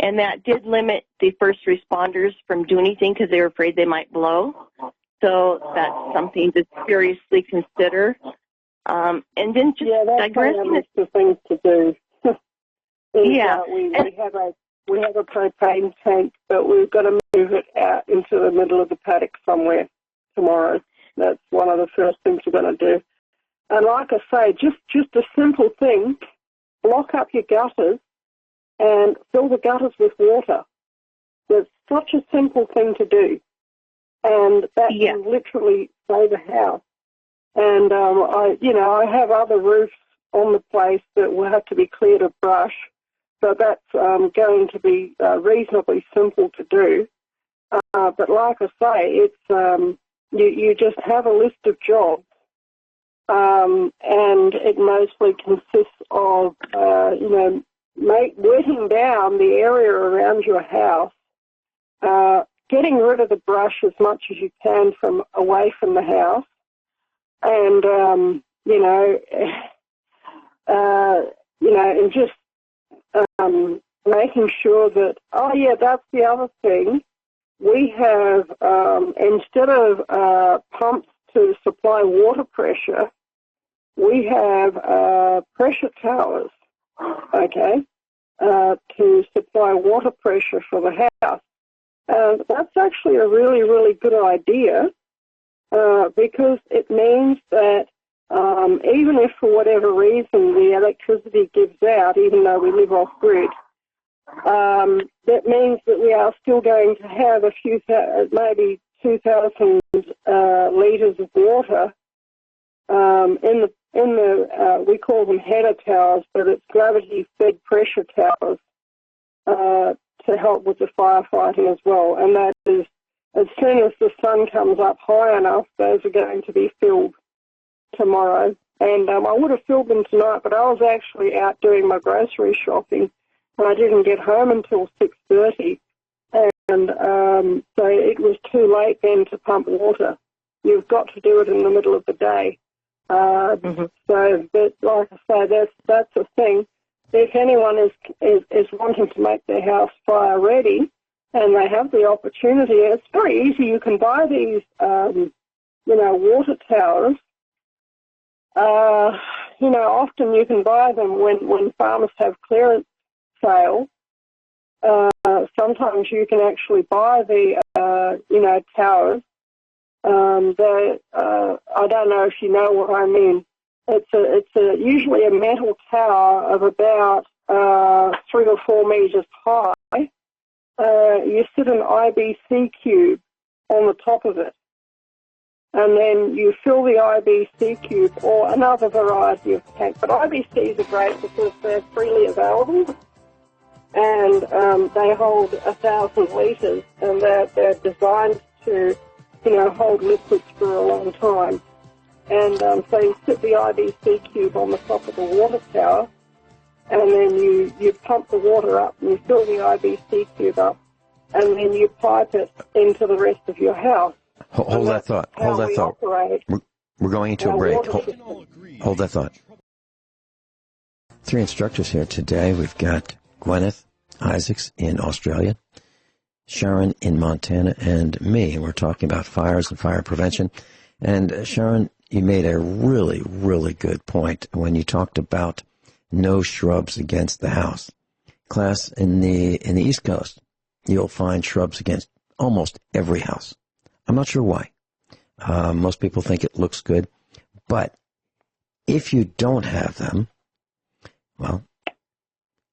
and that did limit the first responders from doing anything because they were afraid they might blow. So that's something to seriously consider. And then just digressing. That's the things to do. Yeah. We have a propane tank, but we've got to move it out into the middle of the paddock somewhere tomorrow. That's one of the first things we're going to do. And like I say, just a simple thing, block up your gutters and fill the gutters with water. It's such a simple thing to do. And that can literally save a house. And, I have other roofs on the place that will have to be cleared of brush. So that's going to be reasonably simple to do. But like I say, it's you just have a list of jobs, and it mostly consists of, wetting down the area around your house, getting rid of the brush as much as you can from away from the house, and, and just making sure that, that's the other thing. We have, instead of pumps to supply water pressure, we have pressure towers, to supply water pressure for the house. That's actually a really, really good idea because it means that even if for whatever reason the electricity gives out, even though we live off-grid, that means that we are still going to have a few, maybe 2,000 litres of water in the we call them header towers, but it's gravity-fed pressure towers to help with the firefighting as well. And that is, as soon as the sun comes up high enough, those are going to be filled tomorrow. And I would have filled them tonight, but I was actually out doing my grocery shopping, and I didn't get home until 6:30. so it was too late then to pump water. You've got to do it in the middle of the day. So, but like I say, that's the thing. If anyone is wanting to make their house fire ready, and they have the opportunity, it's very easy. You can buy these, water towers. Often you can buy them when farmers have clearance sale. Sometimes you can actually buy the, towers. I don't know if you know what I mean. It's usually a metal tower of about 3 or 4 meters high. You sit an IBC cube on the top of it, and then you fill the IBC cube or another variety of tank. But IBCs are great because they're freely available, and they hold 1,000 litres, and they're designed to, hold liquids for a long time. And so you sit the IBC cube on the top of the water tower, and then you pump the water up and you fill the IBC cube up, and then you pipe it into the rest of your house. Hold that thought. Hold that thought. We're going into a break. Hold that thought. 3 instructors here today. We've got Guineith Isaacs in Australia, Sharon in Montana, and me. And we're talking about fires and fire prevention. And Sharon, you made a really, really good point when you talked about no shrubs against the house. Class, in the East Coast, you'll find shrubs against almost every house. I'm not sure why. Most people think it looks good. But if you don't have them, well,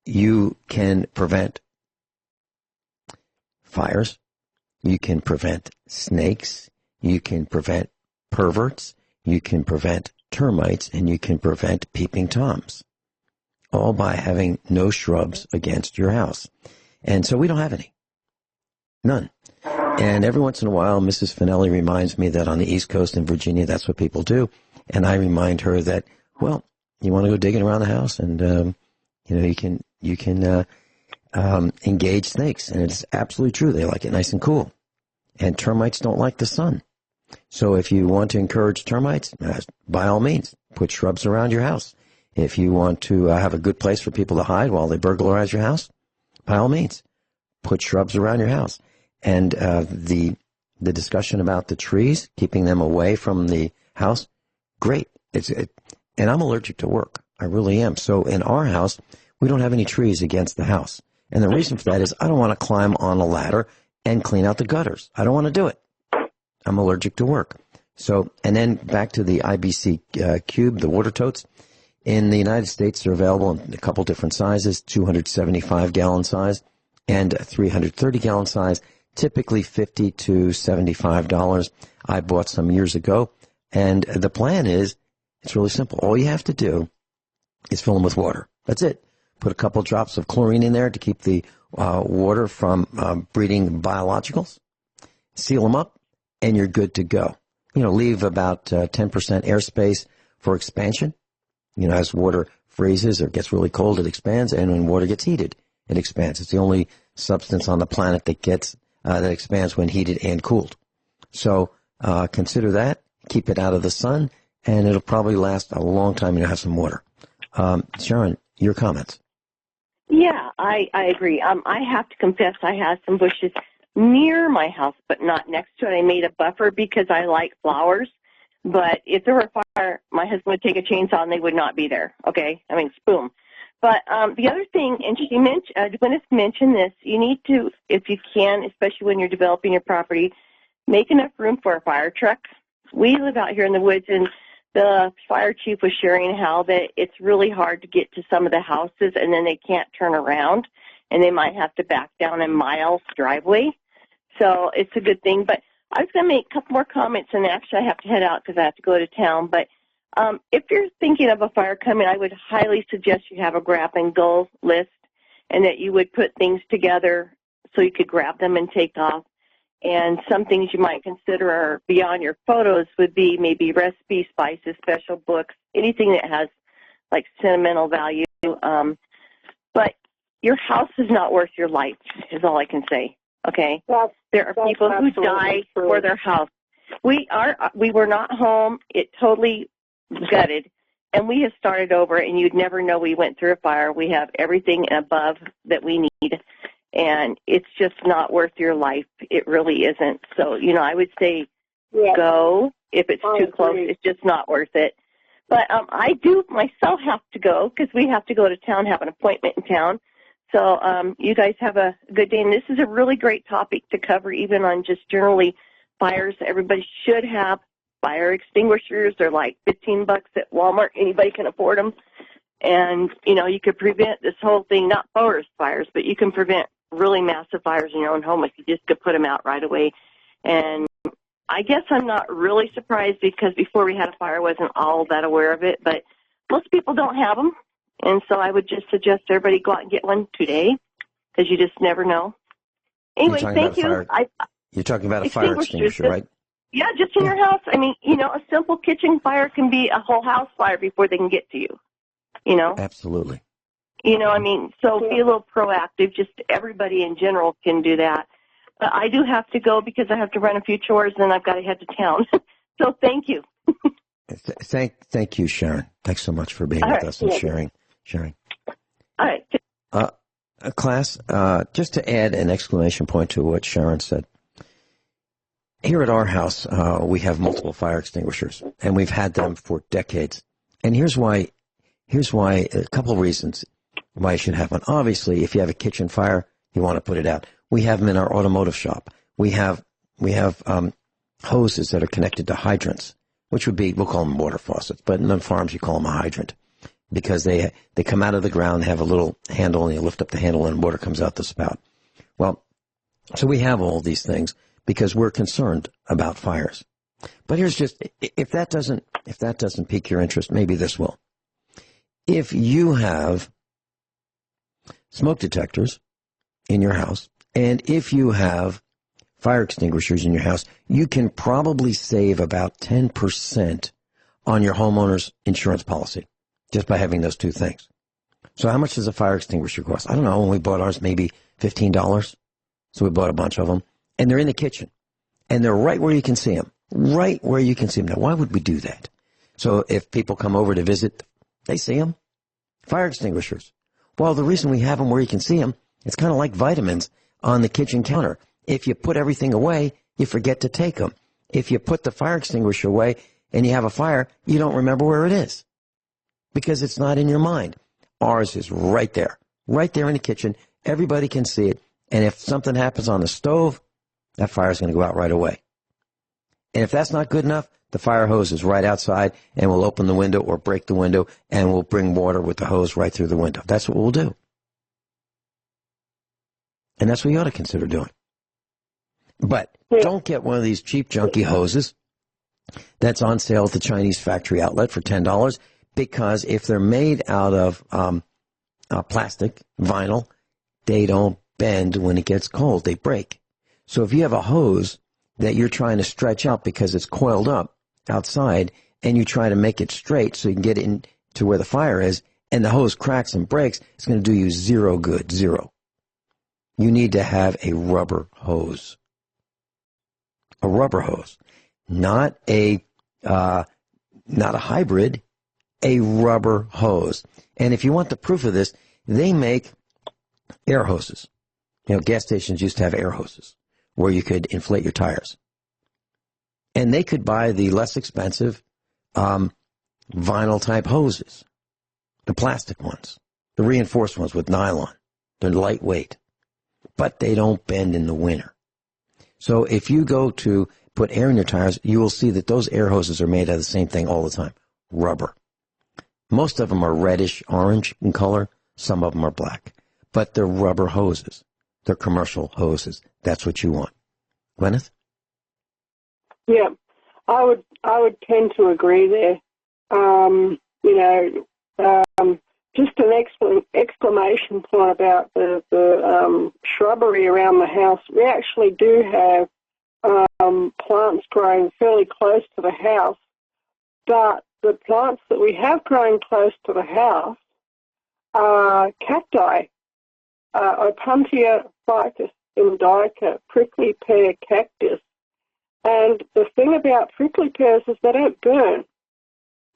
you can prevent fires. You can prevent snakes. You can prevent perverts. You can prevent termites, and you can prevent peeping toms, all by having no shrubs against your house. And so we don't have any. None. And every once in a while, Mrs. Finelli reminds me that on the East Coast in Virginia, that's what people do. And I remind her that, well, you want to go digging around the house, and you can engage snakes. And it's absolutely true. They like it nice and cool. And termites don't like the sun. So if you want to encourage termites, by all means, put shrubs around your house. If you want to have a good place for people to hide while they burglarize your house, by all means, put shrubs around your house. And the discussion about the trees, keeping them away from the house, great. And I'm allergic to work. I really am. So in our house, we don't have any trees against the house. And the reason for that is I don't want to climb on a ladder and clean out the gutters. I don't want to do it. I'm allergic to work. So, and then back to the IBC cube, the water totes. In the United States, they're available in a couple different sizes, 275-gallon size and 330-gallon size, typically $50 to $75. I bought some years ago, and the plan is, it's really simple. All you have to do is fill them with water. That's it. Put a couple drops of chlorine in there to keep the water from breeding biologicals. Seal them up, and you're good to go. Leave about 10% airspace for expansion. As water freezes or gets really cold, it expands, and when water gets heated, it expands. It's the only substance on the planet that expands when heated and cooled. So consider that. Keep it out of the sun, and it'll probably last a long time. You'll have some water. Sharon, your comments. Yeah, I agree. I have to confess I have some bushes near my house, but not next to it. I made a buffer because I like flowers. But if there were a fire, my husband would take a chainsaw and they would not be there. Okay? boom. But the other thing, and Gwyneth mentioned this, you need to, if you can, especially when you're developing your property, make enough room for a fire truck. We live out here in the woods, and the fire chief was sharing how that it's really hard to get to some of the houses, and then they can't turn around, and they might have to back down a mile's driveway. So it's a good thing. But I was going to make a couple more comments, and actually I have to head out because I have to go to town. But if you're thinking of a fire coming, I would highly suggest you have a grab-and-go list, and that you would put things together so you could grab them and take off. And some things you might consider are beyond your photos would be maybe recipes, spices, special books, anything that has, like, sentimental value. But your house is not worth your life, is all I can say. Okay? That's There are people who die true. for their house. We were not home. It totally gutted. And we have started over, and you'd never know we went through a fire. We have everything above that we need, and it's just not worth your life. It really isn't. So, I would say go. If it's too close, it's just not worth it. But I do myself have to go because we have to go to town, have an appointment in town. So you guys have a good day. And this is a really great topic to cover, even on just generally fires. Everybody should have fire extinguishers. They're like $15 at Walmart. Anybody can afford them. And, you could prevent this whole thing, not forest fires, but you can prevent really massive fires in your own home if you just could put them out right away. And I guess I'm not really surprised because before we had a fire, I wasn't all that aware of it. But most people don't have them. And so I would just suggest everybody go out and get one today because you just never know. Anyway, thank you. You're talking about a fire extinguisher, right? Yeah, just in your house. I mean, a simple kitchen fire can be a whole house fire before they can get to you, Absolutely. So be a little proactive. Just everybody in general can do that. But I do have to go because I have to run a few chores and I've got to head to town. So thank you. Thank you, Sharon. Thanks so much for being with us and sharing. All right. Class, just to add an exclamation point to what Sharon said. Here at our house, we have multiple fire extinguishers, and we've had them for decades. And here's why, a couple of reasons why you should have one. Obviously, if you have a kitchen fire, you want to put it out. We have them in our automotive shop. We have hoses that are connected to hydrants, which would be, we'll call them water faucets, but in the farms you call them a hydrant because they come out of the ground, have a little handle, and you lift up the handle and water comes out the spout. Well, so we have all these things because we're concerned about fires. But here's just, if that doesn't pique your interest, maybe this will. If you have smoke detectors in your house, and if you have fire extinguishers in your house, you can probably save about 10% on your homeowner's insurance policy just by having those two things. So how much does a fire extinguisher cost? I don't know. When we bought ours, maybe $15. So we bought a bunch of them. And they're in the kitchen. And they're right where you can see them. Right where you can see them. Now, why would we do that? So if people come over to visit, they see them. Fire extinguishers. Well, the reason we have them where you can see them, it's kind of like vitamins on the kitchen counter. If you put everything away, you forget to take them. If you put the fire extinguisher away and you have a fire, you don't remember where it is because it's not in your mind. Ours is right there in the kitchen. Everybody can see it. And if something happens on the stove, that fire is going to go out right away. And if that's not good enough, the fire hose is right outside and we'll open the window or break the window and we'll bring water with the hose right through the window. That's what we'll do. And that's what you ought to consider doing. But don't get one of these cheap, junky hoses that's on sale at the Chinese factory outlet for $10 because if they're made out of plastic, vinyl, they don't bend when it gets cold. They break. So if you have a hose that you're trying to stretch out because it's coiled up outside and you try to make it straight so you can get it in to where the fire is and the hose cracks and breaks, it's going to do you zero good, zero. You need to have a rubber hose. A rubber hose. Not a hybrid, a rubber hose. And if you want the proof of this, they make air hoses. Gas stations used to have air hoses where you could inflate your tires. And they could buy the less expensive vinyl type hoses, the plastic ones, the reinforced ones with nylon. They're lightweight, but they don't bend in the winter. So if you go to put air in your tires, you will see that those air hoses are made out of the same thing all the time, rubber. Most of them are reddish orange in color. Some of them are black, but they're rubber hoses. They're commercial hoses. That's what you want. Guineith? Yeah, I would tend to agree there. Just an exclamation point about the shrubbery around the house. We actually do have plants growing fairly close to the house, but the plants that we have growing close to the house are cacti, Opuntia ficus, indica prickly pear cactus. And the thing about prickly pears is they don't burn.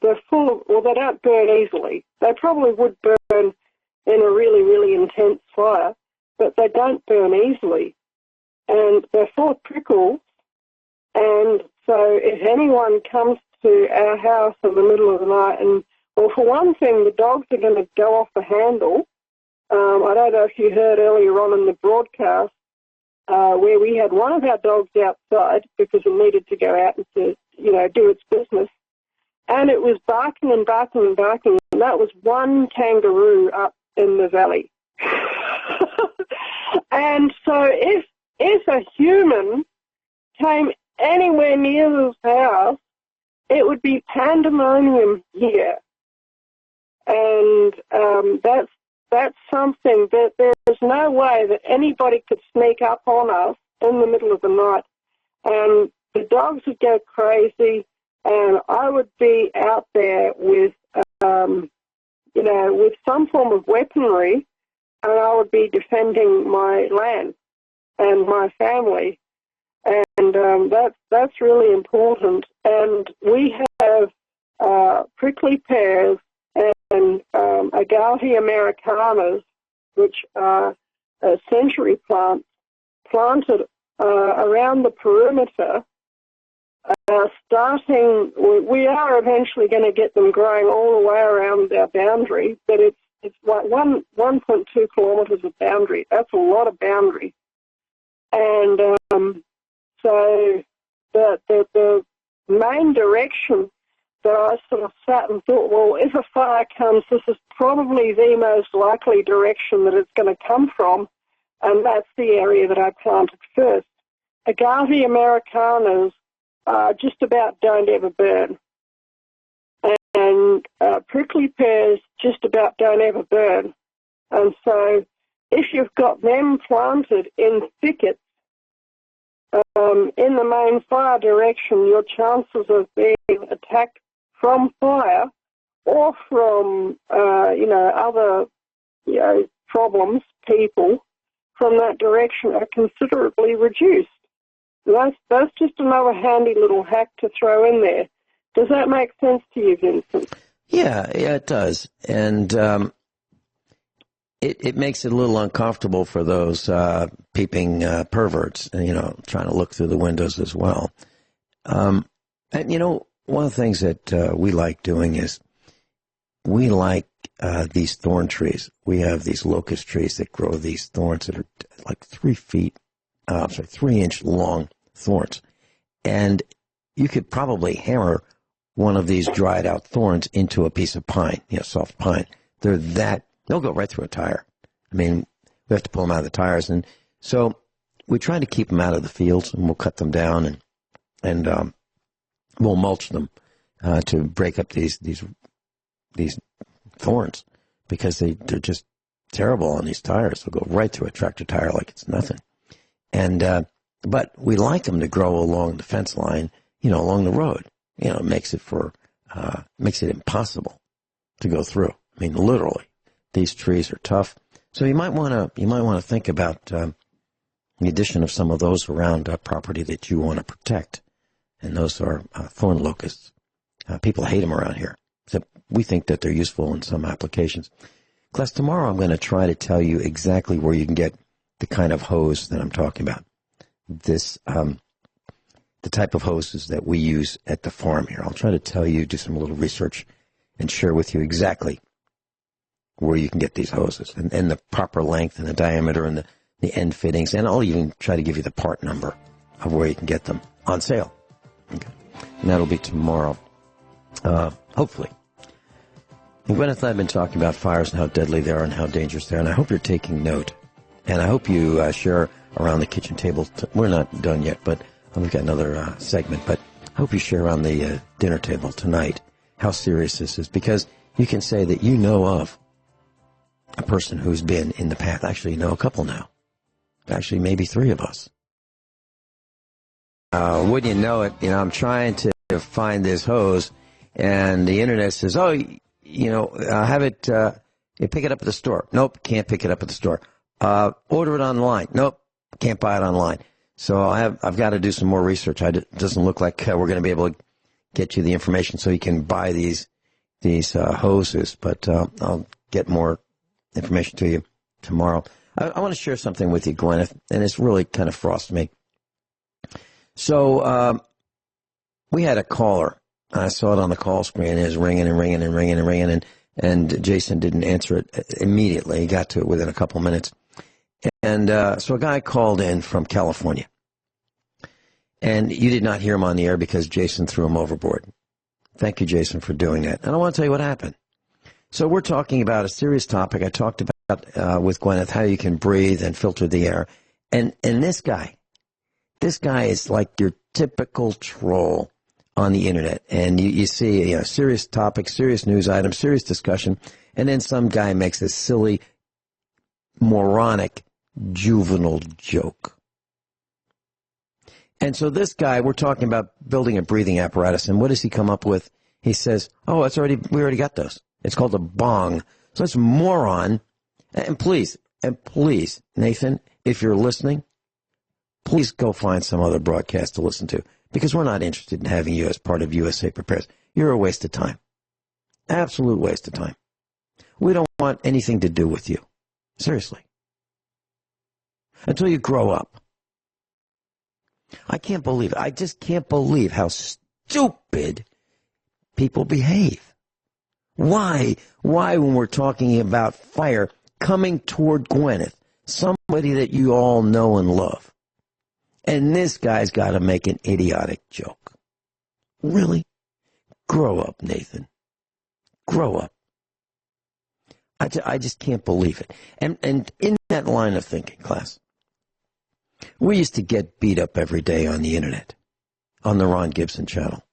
They're they don't burn easily. They probably would burn in a really, really intense fire, but they don't burn easily. And they're full of prickles. And so if anyone comes to our house in the middle of the night, and, well, for one thing, the dogs are going to go off the handle. I don't know if you heard earlier on in the broadcast where we had one of our dogs outside because it needed to go out and to, do its business. And it was barking and barking and barking, and that was one kangaroo up in the valley. And so if a human came anywhere near this house, it would be pandemonium here. And that's something that there's no way that anybody could sneak up on us in the middle of the night. And the dogs would go crazy, and I would be out there with, with some form of weaponry, and I would be defending my land and my family. And that's really important. And we have prickly pears and Agave americanas, which are century plants planted around the perimeter. We are eventually going to get them growing all the way around our boundary, but it's like 1.2 kilometres of boundary. That's a lot of boundary. And so the main direction that I sort of sat and thought, well, if a fire comes, this is probably the most likely direction that it's going to come from, and that's the area that I planted first. Agave americanas just about don't ever burn, and prickly pears just about don't ever burn. And so if you've got them planted in thickets in the main fire direction, your chances of being attacked from fire or from, other, problems, people from that direction are considerably reduced. That's just another handy little hack to throw in there. Does that make sense to you, Vincent? Yeah, it does. And it makes it a little uncomfortable for those peeping perverts, trying to look through the windows as well. And, one of the things that we like doing is we like these thorn trees. We have these locust trees that grow these thorns that are like 3-inch long thorns. And you could probably hammer one of these dried out thorns into a piece of pine, soft pine. They'll go right through a tire. I mean, we have to pull them out of the tires. And so we try to keep them out of the fields, and we'll cut them down and we'll mulch them to break up these thorns, because they're just terrible on these tires. They'll go right through a tractor tire like it's nothing. And but we like them to grow along the fence line, along the road. It makes it impossible to go through. I mean, literally, these trees are tough. So you might want to think about the addition of some of those around property that you want to protect. And those are thorn locusts. People hate them around here. So we think that they're useful in some applications. Class, tomorrow I'm going to try to tell you exactly where you can get the kind of hose that I'm talking about. This, the type of hoses that we use at the farm here. I'll try to tell you, do some little research, and share with you exactly where you can get these hoses, and the proper length and the diameter and the end fittings. And I'll even try to give you the part number of where you can get them on sale. Okay. And that'll be tomorrow, hopefully. And Guineith and I have been talking about fires and how deadly they are and how dangerous they are, and I hope you're taking note. And I hope you share around the kitchen table. We're not done yet, but we've got another segment. But I hope you share around the dinner table tonight how serious this is, because you can say that you know of a person who's been in the path. Actually, you know a couple now. Actually, maybe 3 of us. Wouldn't you know it, I'm trying to find this hose, and the internet says, have it, pick it up at the store. Nope, can't pick it up at the store. Order it online. Nope, Can't buy it online. So I've got to do some more research. It doesn't look like we're going to be able to get you the information so you can buy these hoses, but I'll get more information to you tomorrow. I want to share something with you, Guineith, and it's really kind of frosted me. So we had a caller. I saw it on the call screen. It was ringing and ringing and ringing and ringing, and Jason didn't answer it immediately. He got to it within a couple minutes. And so a guy called in from California. And you did not hear him on the air because Jason threw him overboard. Thank you, Jason, for doing that. And I want to tell you what happened. So we're talking about a serious topic. I talked about with Guineith how you can breathe and filter the air. And this guy is like your typical troll on the internet. And you see serious topic, serious news item, serious discussion, and then some guy makes this silly, moronic, juvenile joke. And so this guy, we're talking about building a breathing apparatus, and what does he come up with? He says, we already got those. It's called a bong. So this moron, and please, Nathan, if you're listening, please go find some other broadcast to listen to, because we're not interested in having you as part of USA Prepares. You're a waste of time. Absolute waste of time. We don't want anything to do with you. Seriously. Until you grow up. I can't believe it. I just can't believe how stupid people behave. Why when we're talking about fire coming toward Guineith, somebody that you all know and love, and this guy's got to make an idiotic joke? Really? Grow up, Nathan. Grow up. I just can't believe it. And in that line of thinking, class, we used to get beat up every day on the internet, on the Ron Gibson channel.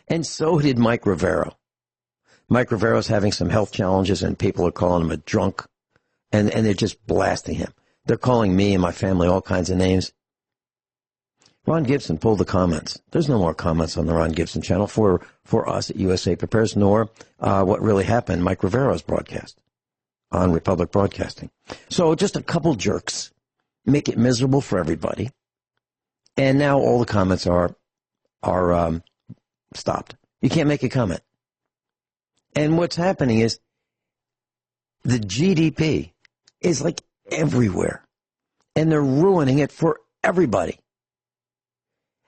And so did Mike Rivero. Mike Rivero's having some health challenges, and people are calling him a drunk, and they're just blasting him. They're calling me and my family all kinds of names. Ron Gibson pulled the comments. There's no more comments on the Ron Gibson channel for us at USA Prepares, nor what really happened, Mike Rivero's broadcast on Republic Broadcasting. So just a couple jerks make it miserable for everybody, and now all the comments are stopped. You can't make a comment. And what's happening is the GDP is like everywhere, and they're ruining it for everybody.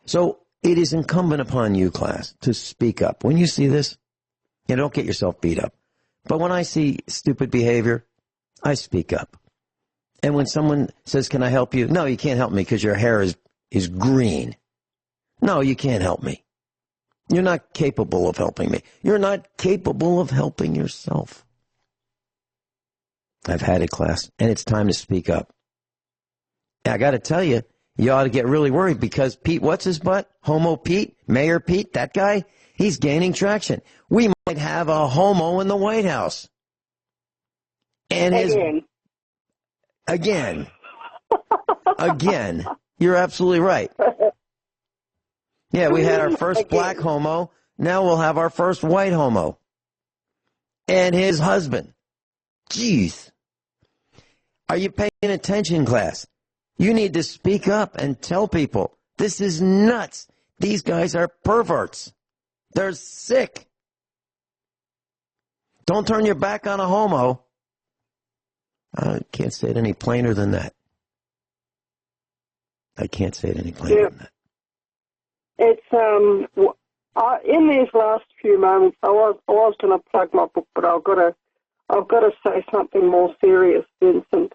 So it is incumbent upon you, class, to speak up. When you see this, don't get yourself beat up. But when I see stupid behavior, I speak up. And when someone says, can I help you? No, you can't help me because your hair is green. No, you can't help me. You're not capable of helping me. You're not capable of helping yourself. I've had it, class, and it's time to speak up. I got to tell you, you ought to get really worried because Pete, what's his butt? Homo Pete? Mayor Pete? That guy? He's gaining traction. We might have a homo in the White House. And Again. You're absolutely right. Yeah, we had our first black homo. Now we'll have our first white homo. And his husband. Jeez. Are you paying attention, class? You need to speak up and tell people, this is nuts. These guys are perverts. They're sick. Don't turn your back on a homo. I can't say it any plainer than that. I can't say it any plainer than that. It's in these last few moments, I was going to plug my book, but I've got to say something more serious, Vincent,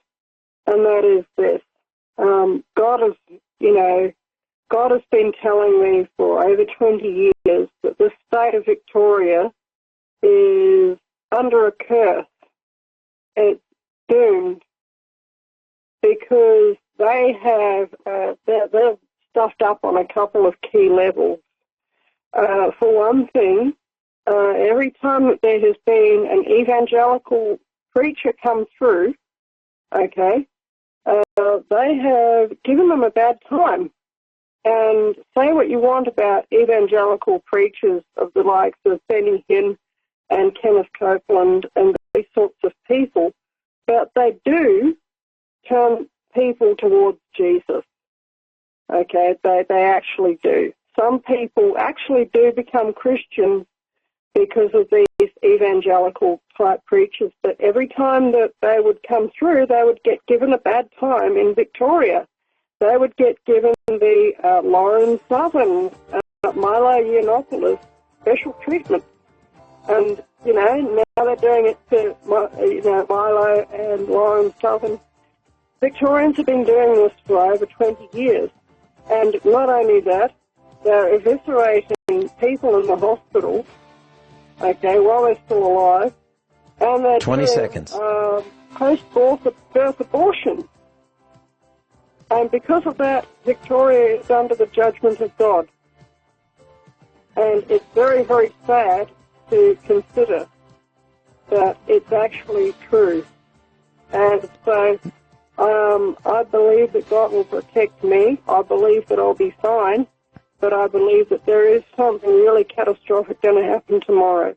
and that is this: God has been telling me for over 20 years that the state of Victoria is under a curse. It's doomed because they have they're stuffed up on a couple of key levels. For one thing, every time that there has been an evangelical preacher come through, they have given them a bad time. And say what you want about evangelical preachers of the likes of Benny Hinn and Kenneth Copeland and these sorts of people, but they do turn people towards Jesus. Okay, they actually do. Some people actually do become Christians because of these evangelical type preachers, but every time that they would come through, they would get given a bad time in Victoria. They would get given the Lauren Southern, Milo Yiannopoulos special treatment. And, now they're doing it to, Milo and Lauren Southern. Victorians have been doing this for over 20 years. And not only that, they're eviscerating people in the hospital, okay, while they're still alive. And they're 20 doing, seconds. Post-birth abortion. And because of that, Victoria is under the judgment of God. And it's very, very sad to consider that it's actually true. And so I believe that God will protect me. I believe that I'll be fine. But I believe that there is something really catastrophic going to happen tomorrow.